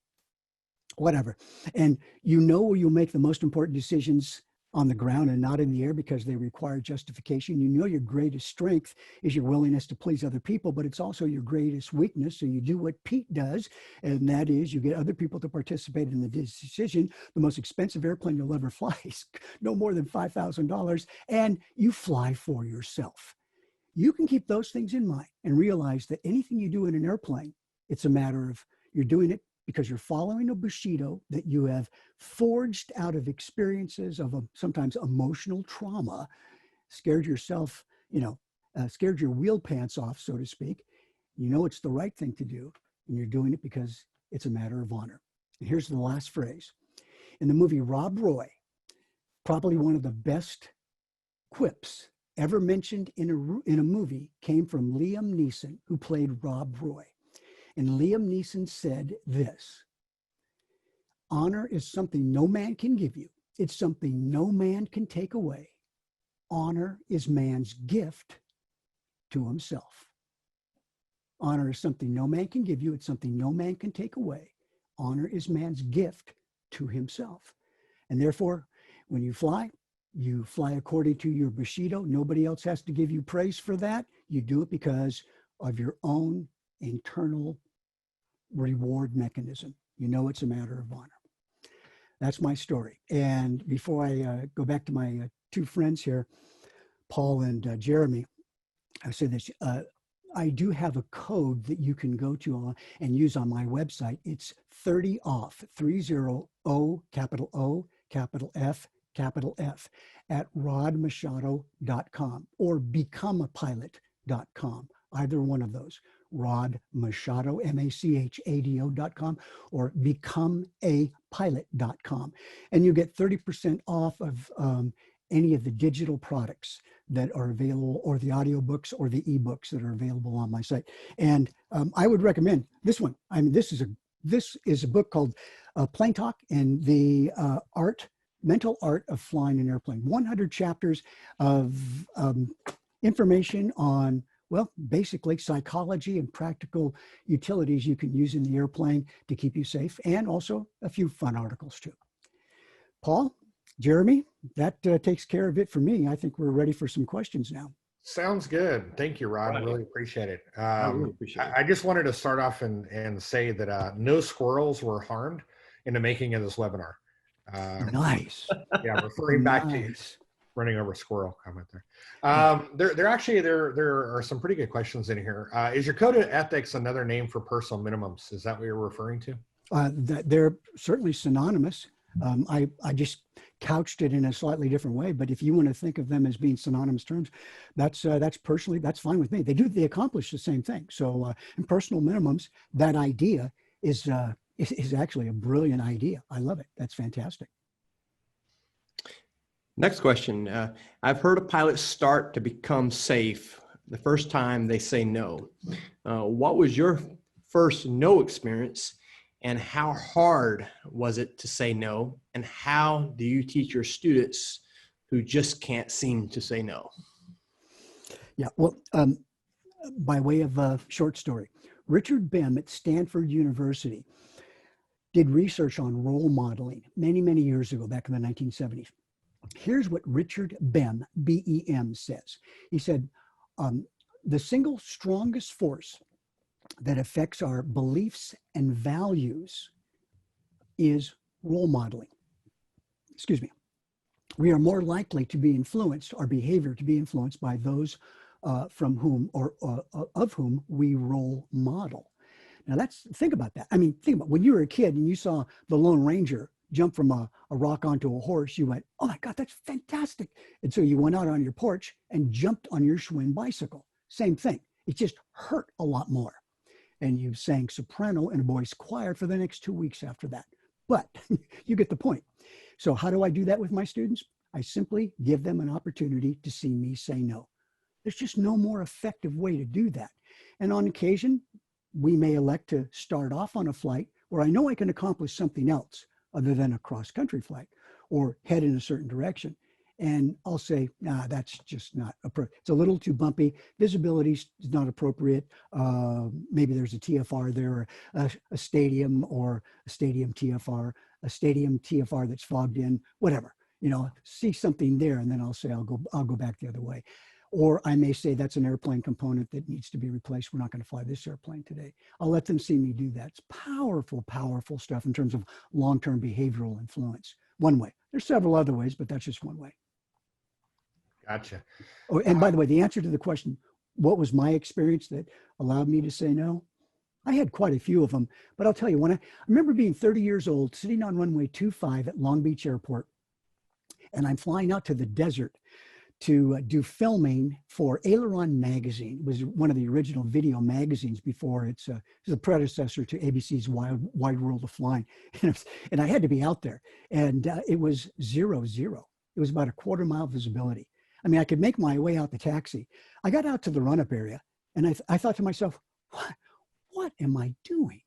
whatever. And you know where you'll make the most important decisions on the ground and not in the air because they require justification. You know your greatest strength is your willingness to please other people, but it's also your greatest weakness. So you do what Pete does, and that is you get other people to participate in the decision. The most expensive airplane you'll ever fly is no more than $5,000, and you fly for yourself. You can keep those things in mind and realize that anything you do in an airplane, it's a matter of you're doing it because you're following a Bushido that you have forged out of experiences of sometimes emotional trauma, scared yourself, scared your wheel pants off, so to speak. You know it's the right thing to do, and you're doing it because it's a matter of honor. And here's the last phrase. In the movie Rob Roy, probably one of the best quips ever mentioned in a movie came from Liam Neeson, who played Rob Roy. And Liam Neeson said this: honor is something no man can give you. It's something no man can take away. Honor is man's gift to himself. Honor is something no man can give you. It's something no man can take away. Honor is man's gift to himself. And therefore, when you fly according to your Bushido. Nobody else has to give you praise for that. You do it because of your own internal reward mechanism. You know it's a matter of honor. That's my story. And before I go back to my two friends here, Paul and Jeremy, I say this. I do have a code that you can go to and use on my website. It's 30 off, 30O, capital O, capital F, capital F, at rodmachado.com or becomeapilot.com, either one of those. Rod Machado, Machado.com, or becomeapilot.com. And you get 30% off of any of the digital products that are available, or the audiobooks or the ebooks that are available on my site. And I would recommend this one. I mean, this is a book called Plane Talk and the Mental Art of Flying an Airplane. 100 chapters of information on, well, basically psychology and practical utilities you can use in the airplane to keep you safe, and also a few fun articles too. Paul, Jeremy, that takes care of it for me. I think we're ready for some questions now.
Sounds good. Thank you, Rod.
Right.
Really appreciate it.
I really appreciate it.
I just wanted to start off and say that no squirrels were harmed in the making of this webinar.
Nice.
Yeah, referring back to running over squirrel comment there. There are some pretty good questions in here. Is your code of ethics another name for personal minimums? Is that what you're referring to?
They're certainly synonymous. I just couched it in a slightly different way, but if you want to think of them as being synonymous terms, that's fine with me. They accomplish the same thing. So in personal minimums, that idea is actually a brilliant idea. I love it. That's fantastic.
Next question. I've heard of pilots start to become safe the first time they say no. What was your first no experience, and how hard was it to say no? And how do you teach your students who just can't seem to say no?
Yeah, well, by way of a short story, Richard Bem at Stanford University did research on role modeling many, many years ago, back in the 1970s. Here's what Richard Bem, B-E-M, says. He said, the single strongest force that affects our beliefs and values is role modeling. Excuse me. We are more likely to be influenced, our behavior to be influenced by those from whom or of whom we role model. Now think about that. I mean, think about when you were a kid and you saw the Lone Ranger jump from a rock onto a horse, you went, oh my God, that's fantastic. And so you went out on your porch and jumped on your Schwinn bicycle. Same thing. It just hurt a lot more. And you sang soprano in a boys' choir for the next 2 weeks after that. But you get the point. So how do I do that with my students? I simply give them an opportunity to see me say no. There's just no more effective way to do that. And on occasion, we may elect to start off on a flight where I know I can accomplish something else other than a cross-country flight or head in a certain direction. And I'll say, nah, that's just not appropriate. It's a little too bumpy. Visibility is not appropriate. Maybe there's a TFR there, a stadium or a stadium TFR, a stadium TFR that's fogged in, whatever. You know, see something there, and then I'll say I'll go back the other way. Or I may say that's an airplane component that needs to be replaced. We're not going to fly this airplane today. I'll let them see me do that. It's powerful, powerful stuff in terms of long-term behavioral influence. One way. There's several other ways, but that's just one way.
Gotcha.
Oh, and by the way, the answer to the question, what was my experience that allowed me to say no? I had quite a few of them, but I'll tell you, when I remember being 30 years old, sitting on runway 25 at Long Beach Airport, and I'm flying out to the desert to do filming for Aileron magazine. It was one of the original video magazines before it's a predecessor to ABC's Wide World of Flying. And I had to be out there, and it was 0-0. It was about a quarter-mile visibility. I mean, I could make my way out the taxi. I got out to the run-up area, and I thought to myself, what am I doing?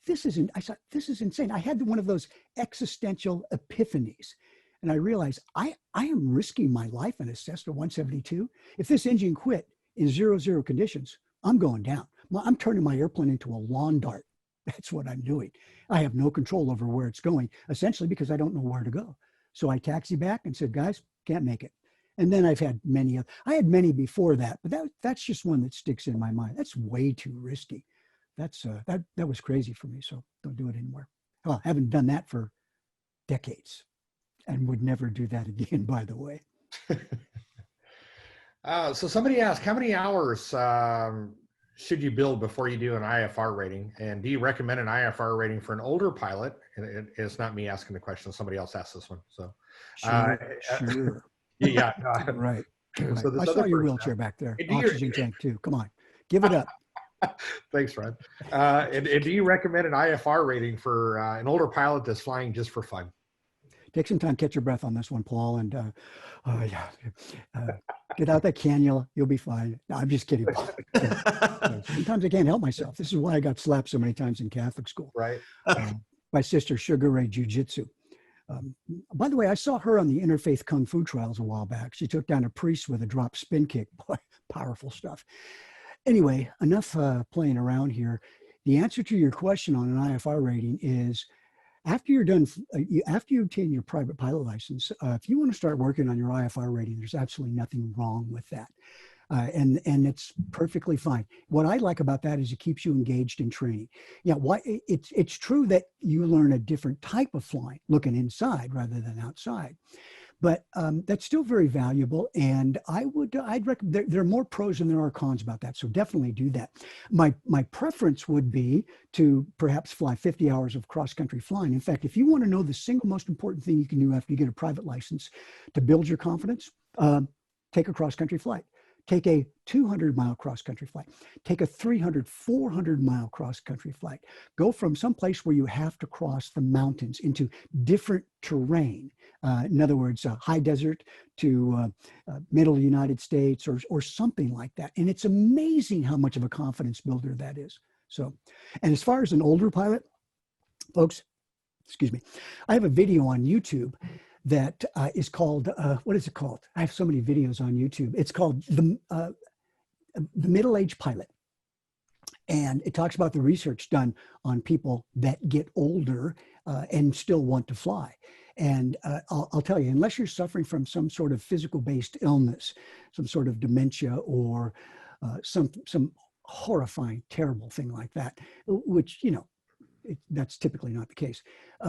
This is insane. I had one of those existential epiphanies. And I realized I am risking my life in a Cessna 172. If this engine quit in 0-0 conditions, I'm going down. I'm turning my airplane into a lawn dart. That's what I'm doing. I have no control over where it's going, essentially because I don't know where to go. So I taxied back and said, guys, can't make it. And then I've had many. I had many before that, but that's just one that sticks in my mind. That's way too risky. That was crazy for me. So don't do it anymore. Well, I haven't done that for decades. And would never do that again, by the way.
So somebody asked, how many hours should you build before you do an IFR rating? And do you recommend an IFR rating for an older pilot? And it's not me asking the question. Somebody else asked this one. So,
Sure.
Yeah.
Right.
So this
I saw your
person,
wheelchair back there.
do you-
Oxygen tank too. Come on, give it up.
Thanks, Rod. And do you recommend an IFR rating for an older pilot that's flying just for fun?
Take some time, catch your breath on this one, Paul, and get out that cannula. You'll be fine. No, I'm just kidding, Paul. Sometimes I can't help myself. This is why I got slapped so many times in Catholic school.
Right.
My sister, Sugar Ray Jiu-Jitsu. By the way, I saw her on the Interfaith Kung Fu trials a while back. She took down a priest with a drop spin kick. Boy, powerful stuff. Anyway, enough playing around here. The answer to your question on an IFR rating is, after you're done, after you obtain your private pilot license, if you want to start working on your IFR rating, there's absolutely nothing wrong with that. And it's perfectly fine. What I like about that is it keeps you engaged in training. Yeah, it's true that you learn a different type of flying, looking inside rather than outside. But that's still very valuable, and I'd recommend. There are more pros than there are cons about that, so definitely do that. My preference would be to perhaps fly 50 hours of cross-country flying. In fact, if you want to know the single most important thing you can do after you get a private license to build your confidence, take a cross-country flight. Take a 200-mile cross-country flight. Take a 300, 400-mile cross-country flight. Go from some place where you have to cross the mountains into different terrain. In other words, high desert to middle United States or something like that. And it's amazing how much of a confidence builder that is. So, and as far as an older pilot, folks, excuse me, I have a video on YouTube that is called, what is it called? I have so many videos on YouTube. It's called The Middle-Aged Pilot. And it talks about the research done on people that get older and still want to fly. And I'll tell you, unless you're suffering from some sort of physical-based illness, some sort of dementia or some horrifying, terrible thing like that, which, you know, that's typically not the case,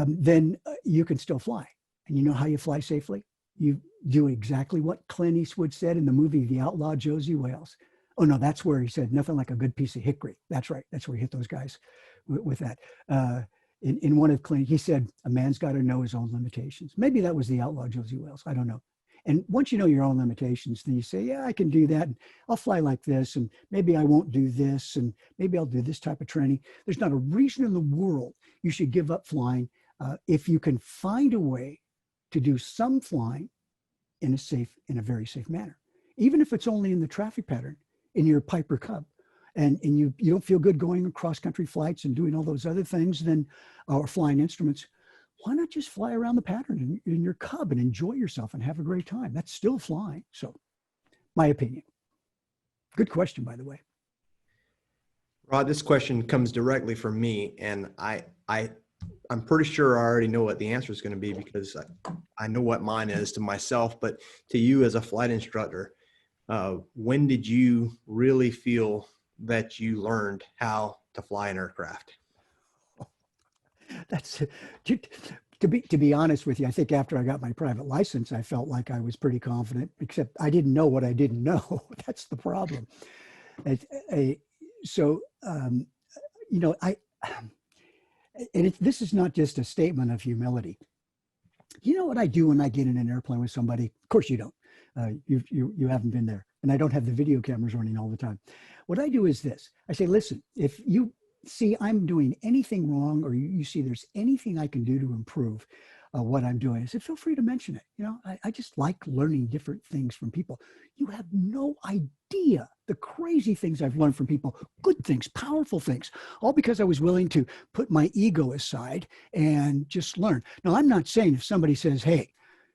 then you can still fly. And you know how you fly safely? You do exactly what Clint Eastwood said in the movie The Outlaw Josie Wales. Oh, no, that's where he said, nothing like a good piece of hickory. That's right. That's where he hit those guys with that. In one of Clint, he said, a man's got to know his own limitations. Maybe that was The Outlaw Josie Wales. I don't know. And once you know your own limitations, then you say, yeah, I can do that. And I'll fly like this. And maybe I won't do this. And maybe I'll do this type of training. There's not a reason in the world you should give up flying if you can find a way to do some flying in a very safe manner, even if it's only in the traffic pattern in your Piper Cub, and you don't feel good going across country flights and doing all those other things, then or flying instruments. why not just fly around the pattern in your Cub and enjoy yourself and have a great time? That's still flying. So my opinion. Good question, by the way.
Rod, this question comes directly from me, and I'm pretty sure I already know what the answer is going to be because I know what mine is to myself, but to you as a flight instructor, when did you really feel that you learned how to fly an aircraft?
That's to be honest with you. I think after I got my private license, I felt like I was pretty confident, except I didn't know what I didn't know. That's the problem. So, you know, this is not just a statement of humility. You know what I do when I get in an airplane with somebody? Of course you don't. You haven't been there, and I don't have the video cameras running all the time. What I do is this: I say, listen, if you see I'm doing anything wrong, or you see there's anything I can do to improve what I'm doing, I said, feel free to mention it. You know, I just like learning different things from people. You have no idea the crazy things I've learned from people, good things, powerful things, all because I was willing to put my ego aside and just learn. Now, I'm not saying if somebody says, hey,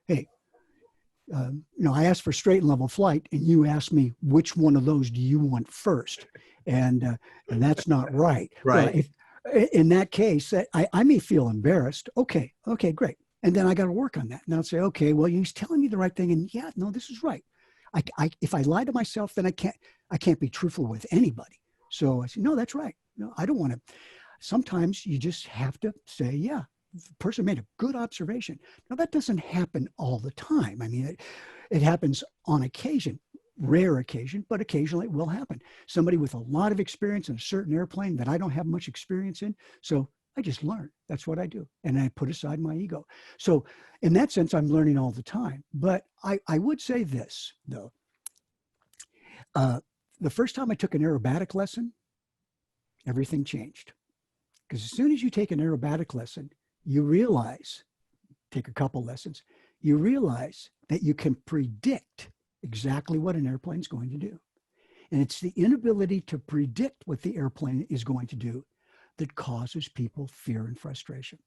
you know, I asked for straight and level flight, and you asked me which one of those do you want first, and that's not right.
Right.
Well, in that case, I may feel embarrassed. Okay, great, and then I got to work on that. And I'll say, okay, well, he's telling me the right thing, and yeah, no, this is right. If I lie to myself, then I can't be truthful with anybody. So I said, no, that's right. No, I don't want to. Sometimes you just have to say, yeah, the person made a good observation. Now, that doesn't happen all the time. I mean, it happens on occasion, rare occasion, but occasionally it will happen. Somebody with a lot of experience in a certain airplane that I don't have much experience in. So I just learn. That's what I do. And I put aside my ego. So in that sense, I'm learning all the time. But I would say this, though. The first time I took an aerobatic lesson, everything changed. Because as soon as you take an aerobatic lesson, you realize, take a couple lessons, you realize that you can predict exactly what an airplane's going to do. And it's the inability to predict what the airplane is going to do that causes people fear and frustration.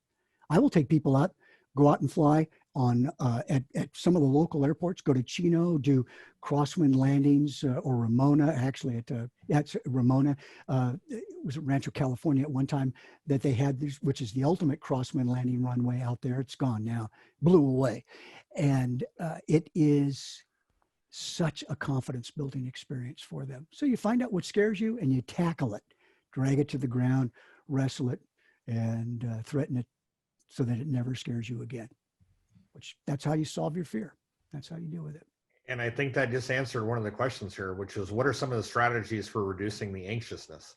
I will take people out, go out and fly on at some of the local airports, go to Chino, do crosswind landings, or Ramona, actually at Ramona. It was at Rancho California at one time that they had this, which is the ultimate crosswind landing runway out there. It's gone now, blew away. And it is such a confidence building experience for them. So you find out what scares you and you tackle it, drag it to the ground, wrestle it, and threaten it so that it never scares you again. Which that's how you solve your fear. That's how you deal with it.
And I think that just answered one of the questions here, which is what are some of the strategies for reducing the anxiousness?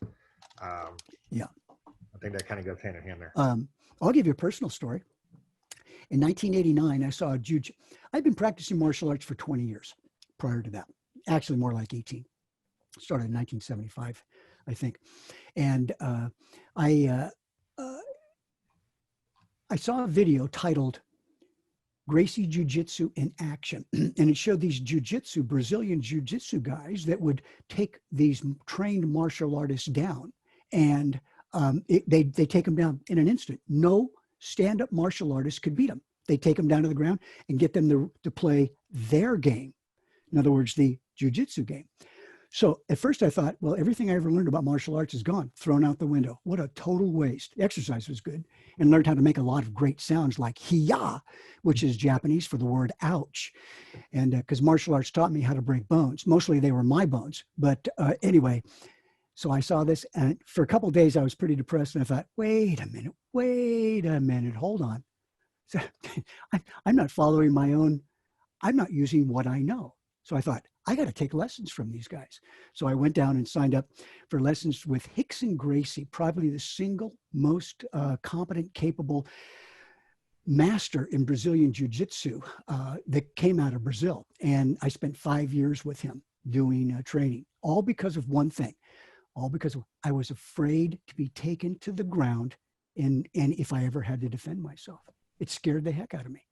Yeah.
I think that kind of goes hand in hand there.
I'll give you a personal story. In 1989, I saw I'd been practicing martial arts for 20 years prior to that. Actually, more like 18. Started in 1975, I think. And I saw a video titled Gracie Jiu-Jitsu in Action. And it showed these Brazilian jiu-jitsu guys that would take these trained martial artists down. And they take them down in an instant. No stand-up martial artist could beat them. They take them down to the ground and get them to play their game. In other words, the jiu-jitsu game. So at first I thought, well, everything I ever learned about martial arts is gone, thrown out the window. What a total waste. The exercise was good, and learned how to make a lot of great sounds like hiya, which is Japanese for the word ouch. And because martial arts taught me how to break bones. Mostly they were my bones. But anyway, so I saw this, and for a couple of days I was pretty depressed, and I thought, wait a minute, hold on. So, I'm not following my own, I'm not using what I know. So I thought, I got to take lessons from these guys. So I went down and signed up for lessons with Rickson Gracie, probably the single most competent, capable master in Brazilian Jiu-Jitsu that came out of Brazil. And I spent 5 years with him doing training, all because of one thing, all because I was afraid to be taken to the ground and if I ever had to defend myself. It scared the heck out of me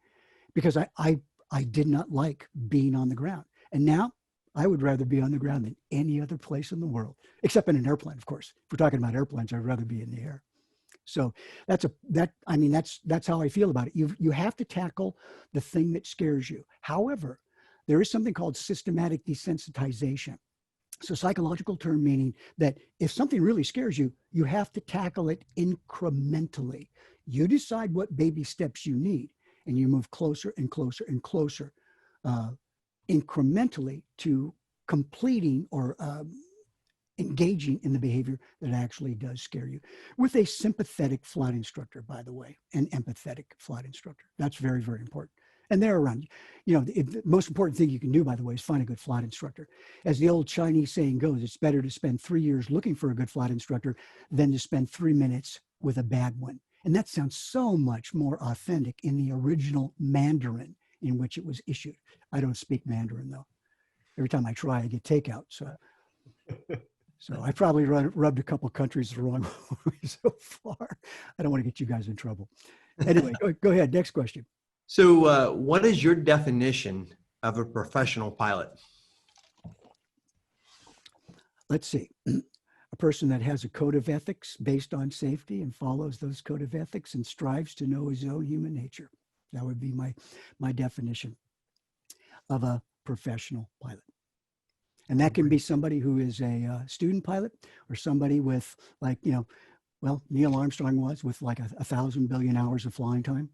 because I did not like being on the ground. And now I would rather be on the ground than any other place in the world, except in an airplane, of course. If we're talking about airplanes, I'd rather be in the air. So that's how I feel about it. You have to tackle the thing that scares you. However, there is something called systematic desensitization. It's a psychological term meaning that if something really scares you, you have to tackle it incrementally. You decide what baby steps you need, and you move closer and closer and closer, incrementally to completing or engaging in the behavior that actually does scare you, with a sympathetic flight instructor, by the way, an empathetic flight instructor. That's very, very important. And they're around. The most important thing you can do, by the way, is find a good flight instructor. As the old Chinese saying goes, it's better to spend 3 years looking for a good flight instructor than to spend 3 minutes with a bad one. And that sounds so much more authentic in the original Mandarin in which it was issued. I don't speak Mandarin, though. Every time I try, I get takeout. So I probably rubbed a couple countries the wrong way so far. I don't want to get you guys in trouble. Anyway, go ahead. Next question.
So what is your definition of a professional pilot?
Let's see. A person that has a code of ethics based on safety and follows those code of ethics and strives to know his own human nature. That would be my definition of a professional pilot. And that can be somebody who is a student pilot, or somebody with, like, Neil Armstrong was, with like 1,000 billion hours of flying time.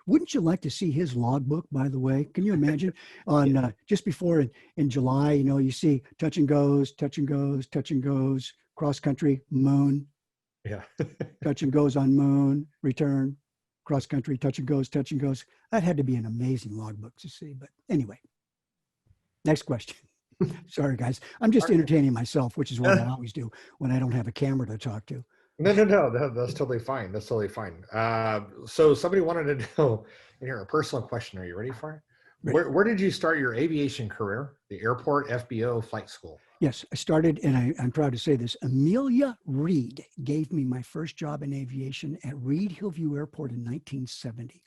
Wouldn't you like to see his logbook, by the way? Can you imagine on just before in July, you see touch and goes, cross country, moon.
Yeah.
Touch and goes on moon, return, cross country, touch and goes. That had to be an amazing logbook to see. But anyway, next question. Sorry, guys. I'm just entertaining myself, which is what I always do when I don't have a camera to talk to.
No, that's totally fine. That's totally fine. So somebody wanted to know in here a personal question. Are you ready for it?
Ready.
Where did you start your aviation career? The airport, FBO, flight school?
Yes, I started, and I'm proud to say this. Amelia Reed gave me my first job in aviation at Reed Hillview Airport in 1970.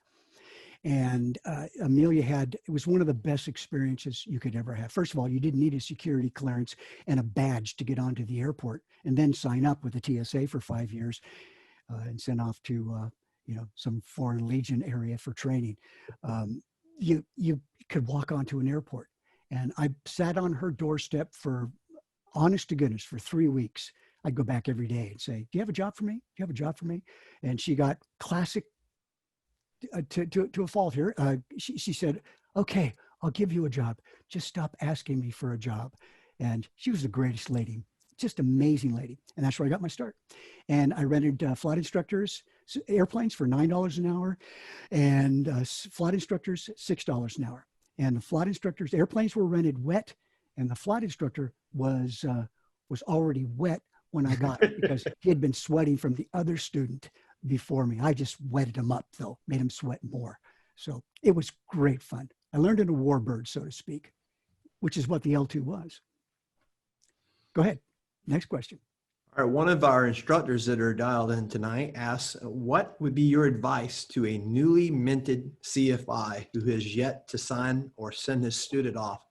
And Amelia it was one of the best experiences you could ever have. First of all, you didn't need a security clearance and a badge to get onto the airport, and then sign up with the TSA for 5 years and sent off to some foreign legion area for training. You could walk onto an airport, and I sat on her doorstep for, honest to goodness, for 3 weeks. I'd go back every day and say, "Do you have a job for me? Do you have a job for me?" And she got classic. To a fault here, she said, "Okay, I'll give you a job. Just stop asking me for a job." And she was the greatest lady, just amazing lady. And that's where I got my start. And I rented flight instructors, airplanes for $9 an hour, and flight instructors $6 an hour. And the flight instructors, airplanes were rented wet, and the flight instructor was already wet when I got it because he had been sweating from the other student before me. I just wetted him up, though, made him sweat more. So it was great fun. I learned in a warbird, so to speak, which is what the L2 was. Go ahead. Next question.
All right, one of our instructors that are dialed in tonight asks, what would be your advice to a newly minted CFI who has yet to sign or send his student off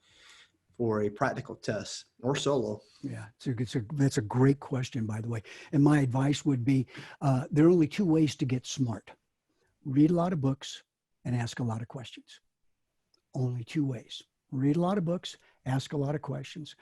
for a practical test or solo?
Yeah, that's a great question, by the way. And my advice would be, there are only 2 ways to get smart. Read a lot of books and ask a lot of questions. Only 2 ways. Read a lot of books, ask a lot of questions.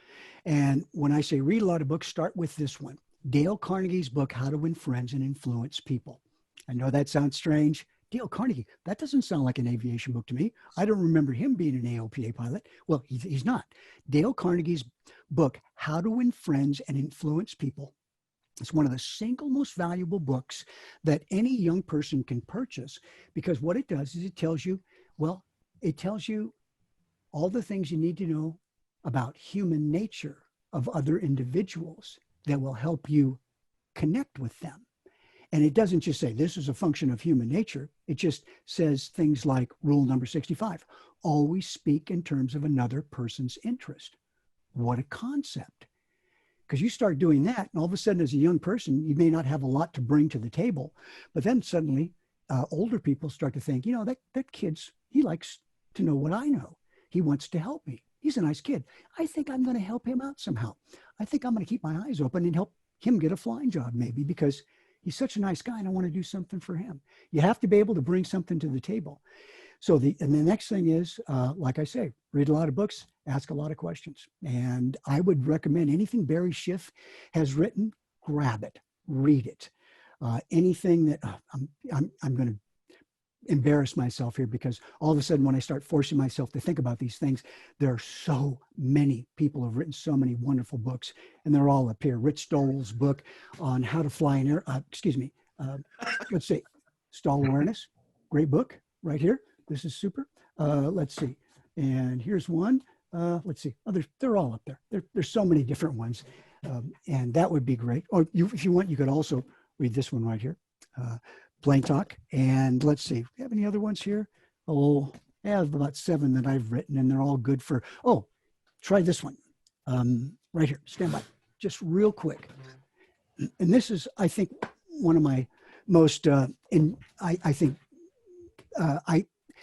And when I say read a lot of books, start with this one. Dale Carnegie's book, How to Win Friends and Influence People. I know that sounds strange. Dale Carnegie, that doesn't sound like an aviation book to me. I don't remember him being an AOPA pilot. Well, he's not. Dale Carnegie's book, How to Win Friends and Influence People, is one of the single most valuable books that any young person can purchase, because what it does is it tells you all the things you need to know about human nature of other individuals that will help you connect with them. And it doesn't just say this is a function of human nature. It just says things like rule number 65, always speak in terms of another person's interest. What a concept. Because you start doing that, and all of a sudden, as a young person, you may not have a lot to bring to the table. But then suddenly, older people start to think, that kid's, he likes to know what I know. He wants to help me. He's a nice kid. I think I'm going to help him out somehow. I think I'm going to keep my eyes open and help him get a flying job, maybe, because he's such a nice guy and I want to do something for him. You have to be able to bring something to the table. So the next thing is, like I say, read a lot of books, ask a lot of questions. And I would recommend anything Barry Schiff has written, grab it, read it. Anything that I'm going to embarrass myself here, because all of a sudden when I start forcing myself to think about these things, there are so many people who have written so many wonderful books, and they're all up here. Rich Stoll's book on how to fly an air, let's see, Stall Awareness, great book right here. This is super. Let's see, and here's one. Let's see, they're all up there. There's so many different ones, and that would be great. Or if you want, you could also read this one right here. Plain Talk. And let's see, do we have any other ones here? Oh, I have about 7 that I've written, and they're all good for, try this one right here. Stand by, just real quick. And this is, I think, one of my most, I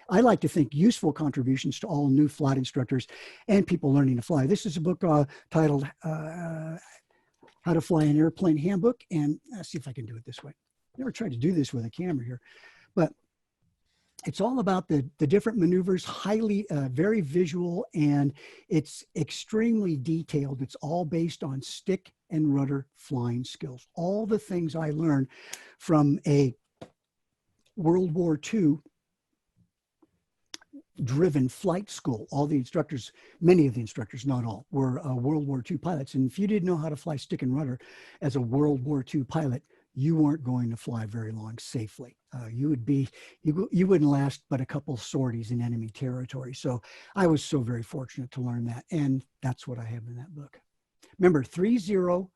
like to think useful contributions to all new flight instructors and people learning to fly. This is a book titled How to Fly an Airplane Handbook. And let's see if I can do it this way. Never tried to do this with a camera here, but it's all about the different maneuvers, highly, very visual, and it's extremely detailed. It's all based on stick and rudder flying skills. All the things I learned from a World War II driven flight school. All the instructors, many of the instructors, not all, were World War II pilots. And if you didn't know how to fly stick and rudder as a World War II pilot, you weren't going to fly very long safely. You wouldn't last but a couple sorties in enemy territory. So I was so very fortunate to learn that. And that's what I have in that book. Remember, 30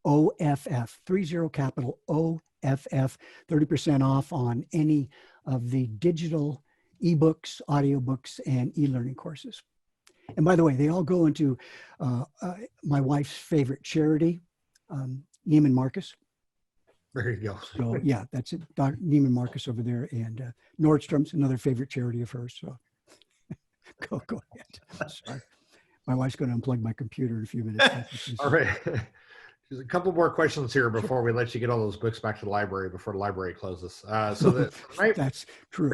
OFF, 30 capital OFF, 30% off on any of the digital ebooks, audiobooks, and e-learning courses. And by the way, they all go into my wife's favorite charity, Neiman Marcus.
There you go.
So yeah, that's it. Dr. Neiman Marcus over there, and Nordstrom's another favorite charity of hers. So go ahead. Sorry. My wife's going to unplug my computer in a few minutes.
All right. There's a couple more questions here before we let you get all those books back to the library before the library closes.
That's true.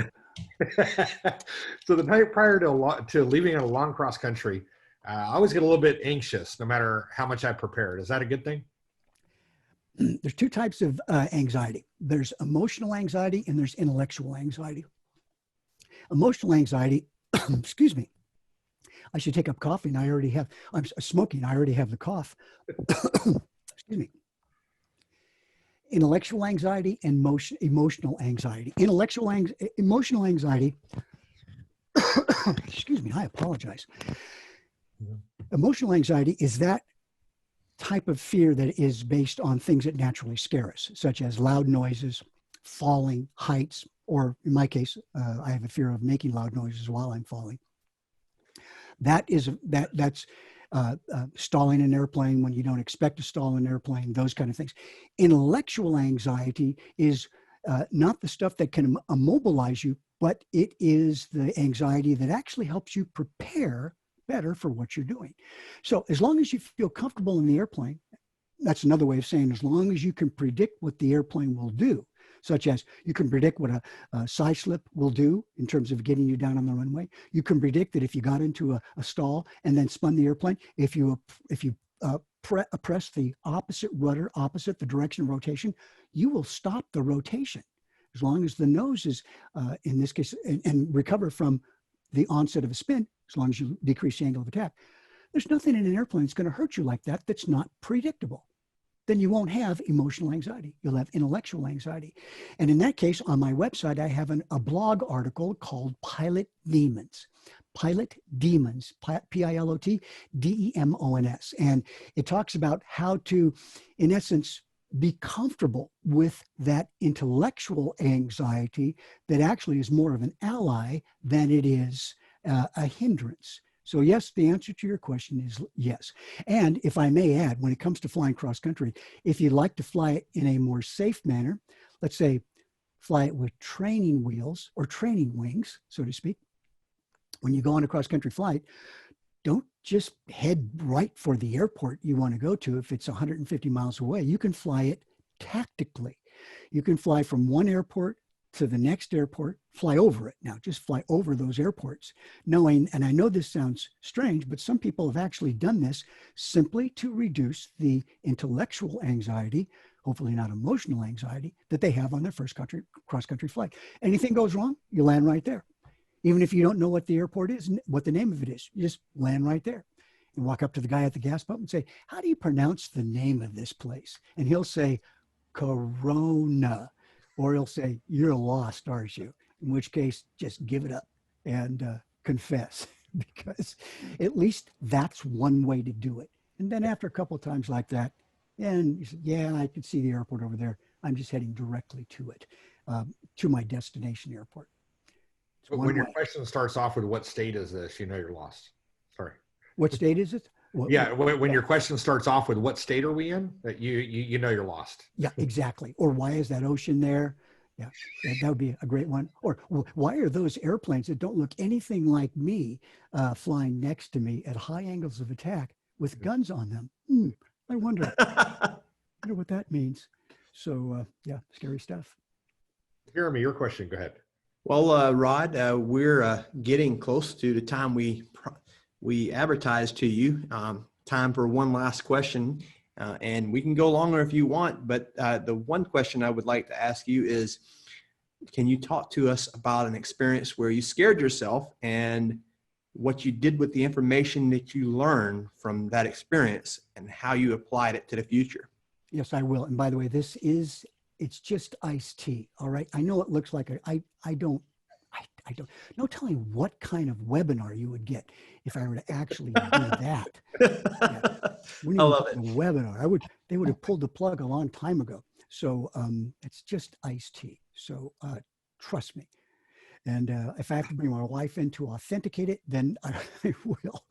So the night prior to leaving on a long cross country, I always get a little bit anxious no matter how much I prepared. Is that a good thing?
There's 2 types of anxiety. There's emotional anxiety and there's intellectual anxiety. Emotional anxiety, excuse me, I should take up coffee and I'm smoking, I already have the cough. Excuse me. Intellectual anxiety and emotional anxiety. Emotional anxiety, excuse me, I apologize. Emotional anxiety is that type of fear that is based on things that naturally scare us, such as loud noises, falling, heights, or in my case, I have a fear of making loud noises while I'm falling. That's stalling an airplane when you don't expect to stall an airplane, those kind of things. Intellectual anxiety is not the stuff that can immobilize you, but it is the anxiety that actually helps you prepare better for what you're doing. So as long as you feel comfortable in the airplane, that's another way of saying as long as you can predict what the airplane will do, such as you can predict what a side slip will do in terms of getting you down on the runway. You can predict that if you got into a stall and then spun the airplane, if you press the opposite rudder, opposite the direction of rotation, you will stop the rotation as long as the nose is, in this case, and recover from the onset of a spin, as long as you decrease the angle of attack. There's nothing in an airplane that's going to hurt you like that that's not predictable. Then you won't have emotional anxiety. You'll have intellectual anxiety. And in that case, on my website, I have a blog article called Pilot Demons. Pilot Demons, P-I-L-O-T-D-E-M-O-N-S. And it talks about how to, in essence, be comfortable with that intellectual anxiety that actually is more of an ally than it is a hindrance. So yes, the answer to your question is yes. And if I may add, when it comes to flying cross country, if you'd like to fly it in a more safe manner, let's say fly it with training wheels or training wings, so to speak, when you go on a cross country flight, don't just head right for the airport you want to go to if it's 150 miles away. You can fly it tactically. You can fly from one airport to the next airport, fly over it. Now, just fly over those airports, knowing, and I know this sounds strange, but some people have actually done this simply to reduce the intellectual anxiety, hopefully not emotional anxiety, that they have on their first cross-country flight. Anything goes wrong, you land right there. Even if you don't know what the airport is, what the name of it is, you just land right there. And walk up to the guy at the gas pump and say, how do you pronounce the name of this place? And he'll say, Corona. Or he'll say, you're lost, aren't you? In which case, just give it up and confess, because at least that's one way to do it. And then after a couple of times like that, and you say, yeah, I can see the airport over there. I'm just heading directly to it, to my destination airport.
But when your question starts off with what state is this, you know you're lost. Sorry.
What state is it?
When your question starts off with what state are we in, that you know you're lost.
Yeah, exactly. Or why is that ocean there? Yeah, that would be a great one. Or why are those airplanes that don't look anything like me flying next to me at high angles of attack with guns on them? I wonder what that means. So yeah, scary stuff.
Jeremy, your question, go ahead.
Well, Rod, we're getting close to the time we advertised to you. Time for one last question, and we can go longer if you want, but the one question I would like to ask you is, can you talk to us about an experience where you scared yourself and what you did with the information that you learned from that experience and how you applied it to the future?
Yes, I will. And by the way, it's just iced tea. All right. I know it looks like I don't, no telling what kind of webinar you would get if I were to actually do that. Yeah. I love it. The webinar. They would have pulled the plug a long time ago. So it's just iced tea. So trust me. And if I have to bring my wife in to authenticate it, then I will.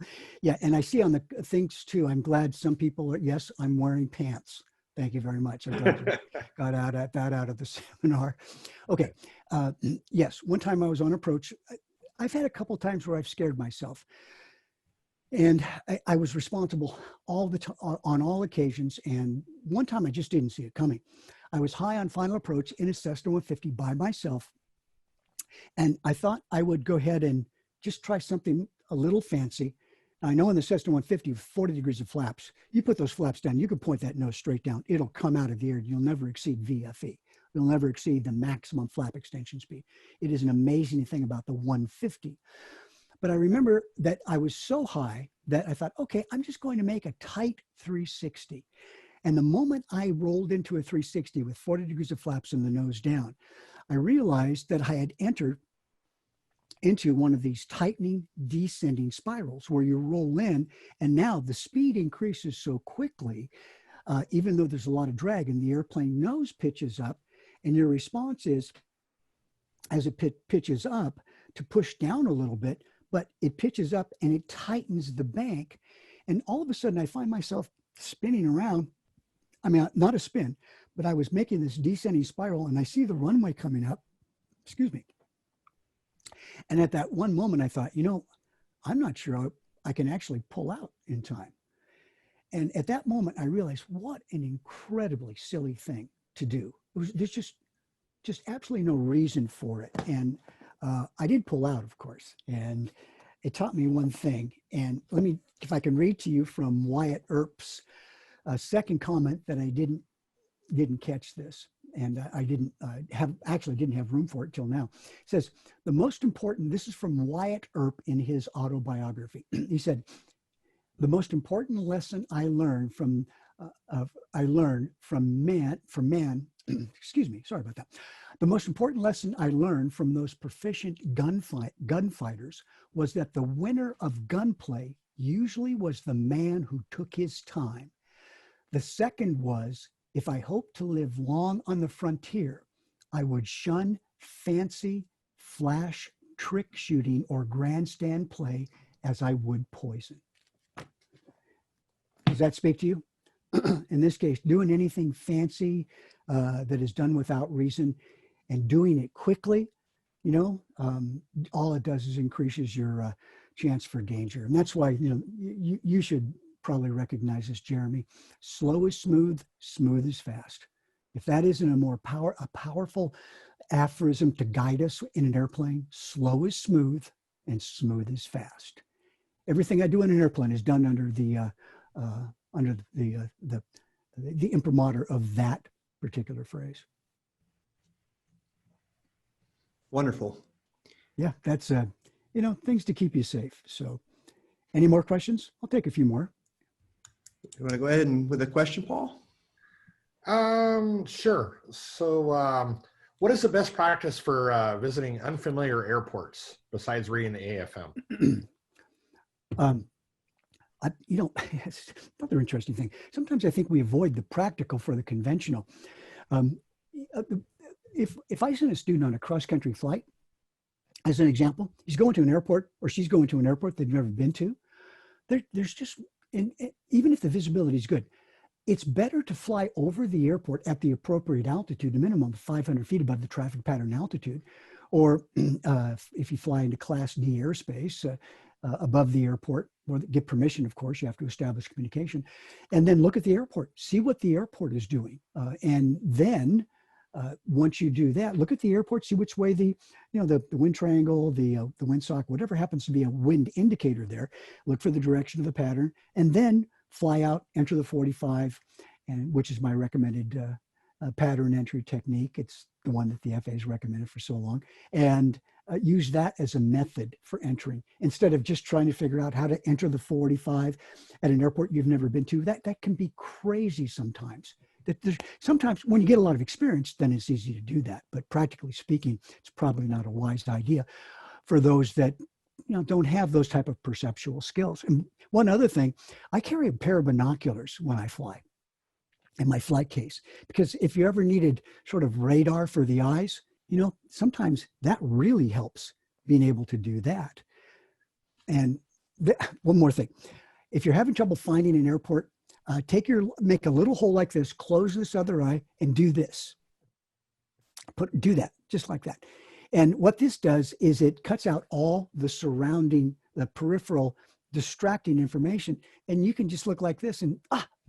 Yeah. And I see on the things too, I'm glad some people are, yes, I'm wearing pants. Thank you very much. I'm glad you got that out of the seminar. Okay. Yes. One time I was on approach. I've had a couple of times where I've scared myself. And I was responsible on all occasions. And one time I just didn't see it coming. I was high on final approach in a Cessna 150 by myself. And I thought I would go ahead and just try something a little fancy. Now, I know in the Cessna 150, 40 degrees of flaps, you put those flaps down, you can point that nose straight down. It'll come out of the air. You'll never exceed VFE. You'll never exceed the maximum flap extension speed. It is an amazing thing about the 150. But I remember that I was so high that I thought, okay, I'm just going to make a tight 360. And the moment I rolled into a 360 with 40 degrees of flaps and the nose down, I realized that I had entered into one of these tightening descending spirals where you roll in, and now the speed increases so quickly, even though there's a lot of drag, and the airplane nose pitches up, and your response is, as it pitches up, to push down a little bit, but it pitches up and it tightens the bank, and all of a sudden I find myself spinning around. I mean, not a spin, but I was making this descending spiral, and I see the runway coming up. Excuse me. And at that one moment, I thought, I'm not sure I can actually pull out in time. And at that moment, I realized what an incredibly silly thing to do. There's just absolutely no reason for it. And I did pull out, of course. And it taught me one thing. And if I can read to you from Wyatt Earp's second comment that I didn't catch this. And I didn't have room for it till now. It says, the most important, this is from Wyatt Earp in his autobiography. He said, the most important lesson I learned from man, excuse me, sorry about that. The most important lesson I learned from those proficient gunfighters was that the winner of gunplay usually was the man who took his time. The second was, if I hoped to live long on the frontier, I would shun fancy, flash, trick shooting, or grandstand play as I would poison. Does that speak to you? In this case, doing anything fancy that is done without reason and doing it quickly, all it does is increases your chance for danger. And that's why, you should probably recognize this, Jeremy. Slow is smooth, smooth is fast. If that isn't a powerful aphorism to guide us in an airplane, slow is smooth and smooth is fast. Everything I do in an airplane is done under the imprimatur of that particular phrase.
Wonderful.
Yeah, that's things to keep you safe. So, any more questions? I'll take a few more.
You want to go ahead and with a question, Paul?
Sure. So, what is the best practice for visiting unfamiliar airports besides reading the AFM?
It's another interesting thing. Sometimes I think we avoid the practical for the conventional. If I send a student on a cross-country flight, as an example, he's going to an airport or she's going to an airport they've never been to, there's just, and even if the visibility is good, it's better to fly over the airport at the appropriate altitude, a minimum of 500 feet above the traffic pattern altitude, or if you fly into Class D airspace, above the airport, or get permission, of course, you have to establish communication, and then look at the airport, see what the airport is doing. And then once you do that, look at the airport, see which way the wind triangle, the windsock, whatever happens to be a wind indicator there, look for the direction of the pattern, and then fly out, enter the 45, and which is my recommended pattern entry technique. It's the one that the FAA has recommended for so long, and use that as a method for entering instead of just trying to figure out how to enter the 45 at an airport you've never been to. That can be crazy sometimes. Sometimes when you get a lot of experience, then it's easy to do that. But practically speaking, it's probably not a wise idea for those that don't have those type of perceptual skills. And one other thing, I carry a pair of binoculars when I fly in my flight case, because if you ever needed sort of radar for the eyes, sometimes that really helps being able to do that. And one more thing, if you're having trouble finding an airport, make a little hole like this, close this other eye, and do this. Do that, just like that. And what this does is it cuts out all the surrounding, the peripheral distracting information. And you can just look like this and,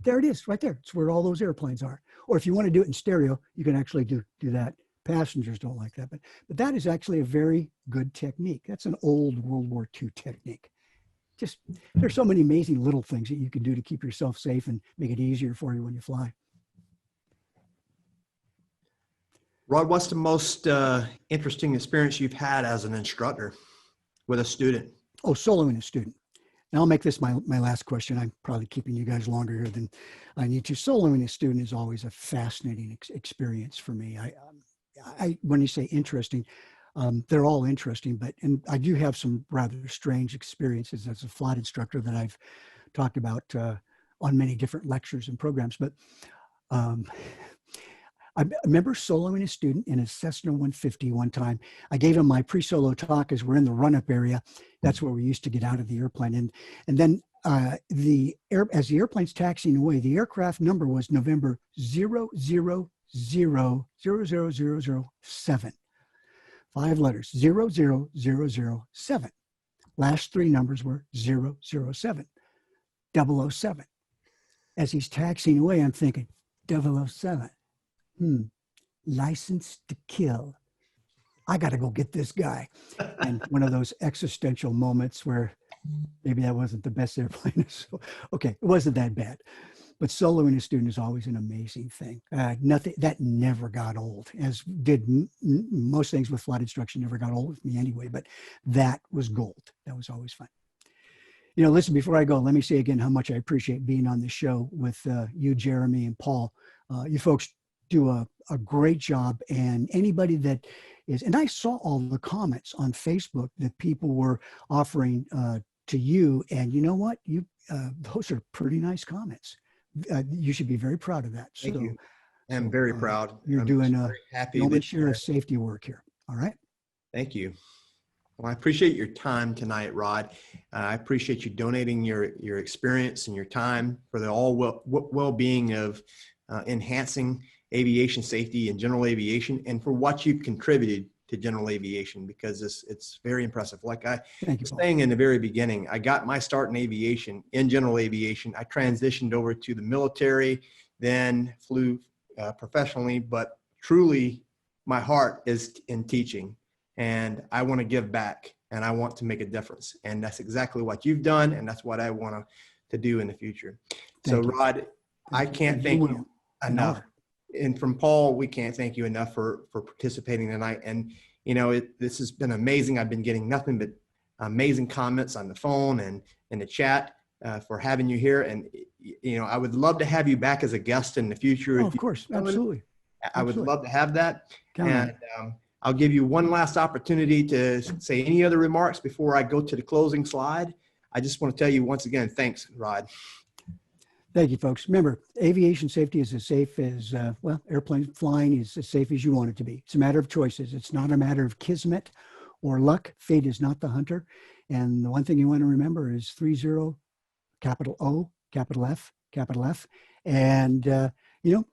there it is right there. It's where all those airplanes are. Or if you want to do it in stereo, you can actually do that. Passengers don't like that, but that is actually a very good technique. That's an old World War II technique. Just, there's so many amazing little things that you can do to keep yourself safe and make it easier for you when you fly.
Rod, what's the most interesting experience you've had as an instructor with a student?
Oh, soloing a student. Now I'll make this my last question. I'm probably keeping you guys longer here than I need to. Soloing a student is always a fascinating experience for me. When you say interesting, they're all interesting, and I do have some rather strange experiences as a flight instructor that I've talked about on many different lectures and programs. But I remember soloing a student in a Cessna 150 one time. I gave him my pre-solo talk as we're in the run-up area. That's where we used to get out of the airplane. And then as the airplane's taxiing away, the aircraft number was November 00007. 5 letters, 00007. Last 3 numbers were 007, 007. As he's taxiing away, I'm thinking, 007. License to kill. I got to go get this guy. And one of those existential moments where maybe that wasn't the best airplane. So, okay, it wasn't that bad. But soloing a student is always an amazing thing. Nothing that never got old, as did most things with flight instruction never got old with me anyway. But that was gold. That was always fun. Listen, before I go, let me say again how much I appreciate being on the show with you, Jeremy, and Paul. You folks do a great job, and anybody that is, and I saw all the comments on Facebook that people were offering to you, and you know what? Those are pretty nice comments. You should be very proud of that.
Thank you. I'm very proud.
You're doing
very happy
moment share of safety work here. All right.
Thank you. Well, I appreciate your time tonight, Rod. I appreciate you donating your experience and your time for the well-being of enhancing aviation safety and general aviation, and for what you've contributed to general aviation, because it's very impressive. Like I was saying in the very beginning, I got my start in aviation, in general aviation. I transitioned over to the military, then flew professionally, but truly my heart is in teaching, and I want to give back and I want to make a difference. And that's exactly what you've done. And that's what I want to do in the future. So Rod, I can't thank you enough. And from Paul, we can't thank you enough for participating tonight. And, you know, this has been amazing. I've been getting nothing but amazing comments on the phone and in the chat for having you here. And, you know, I would love to have you back as a guest in the future.
Oh, of course. Absolutely.
I would love to have that. And I'll give you one last opportunity to say any other remarks before I go to the closing slide. I just want to tell you once again, thanks, Rod.
Thank you, folks. Remember, aviation safety is as safe as, well, airplane flying is as safe as you want it to be. It's a matter of choices. It's not a matter of kismet or luck. Fate is not the hunter. And the one thing you want to remember is 30, capital O, capital F, capital F. And, you know,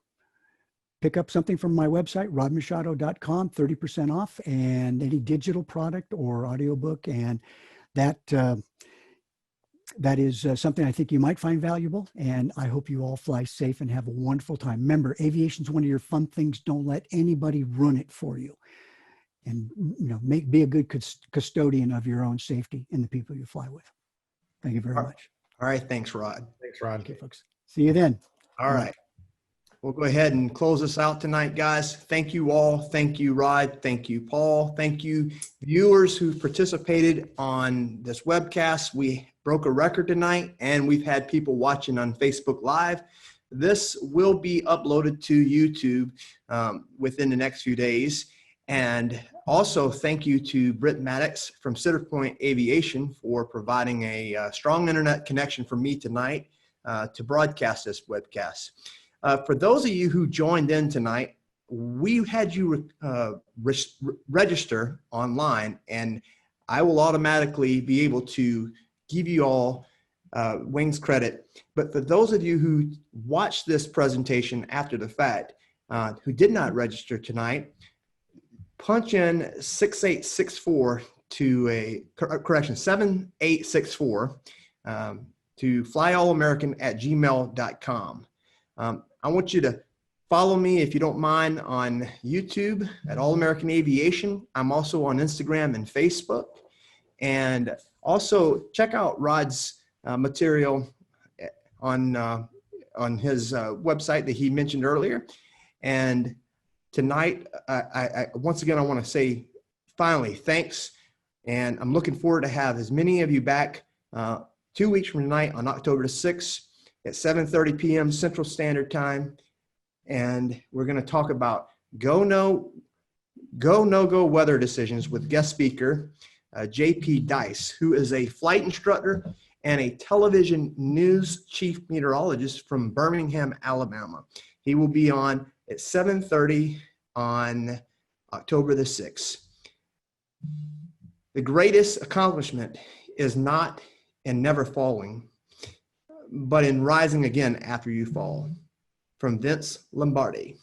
pick up something from my website, rodmachado.com, 30% off, and any digital product or audiobook. And that is something I think you might find valuable. And I hope you all fly safe and have a wonderful time. Remember, aviation is one of your fun things. Don't let anybody ruin it for you. And, you know, be a good custodian of your own safety and the people you fly with. Thank you very much.
All right. Thanks, Rod.
Thanks, Rod.
Okay, folks. See you then.
All right. We'll go ahead and close this out tonight, guys. Thank you all. Thank you, Rod. Thank you, Paul. Thank you, viewers who participated on this webcast. We broke a record tonight, and we've had people watching on Facebook Live. This will be uploaded to YouTube within the next few days. And also, thank you to Britt Maddox from Centerpoint Aviation for providing a strong internet connection for me tonight to broadcast this webcast. For those of you who joined in tonight, we had you register online, and I will automatically be able to give you all wings credit. But for those of you who watched this presentation after the fact, who did not register tonight, punch in 6864 to a correction 7864 to flyallamerican@gmail.com. I want you to follow me, if you don't mind, on YouTube at All American Aviation. I'm also on Instagram and Facebook. And also check out Rod's material on his website that he mentioned earlier. And tonight, once again, I want to say, finally, thanks. And I'm looking forward to have as many of you back 2 weeks from tonight on October the 6th. At 7:30 p.m. Central Standard Time. And we're going to talk about go, no-go weather decisions with guest speaker, JP Dice, who is a flight instructor and a television news chief meteorologist from Birmingham, Alabama. He will be on at 7:30 on October the 6th. The greatest accomplishment is not in never falling, but in rising again after you fall. From Vince Lombardi.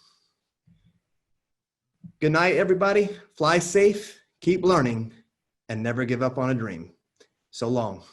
Good night, everybody. Fly safe, keep learning, and never give up on a dream. So long.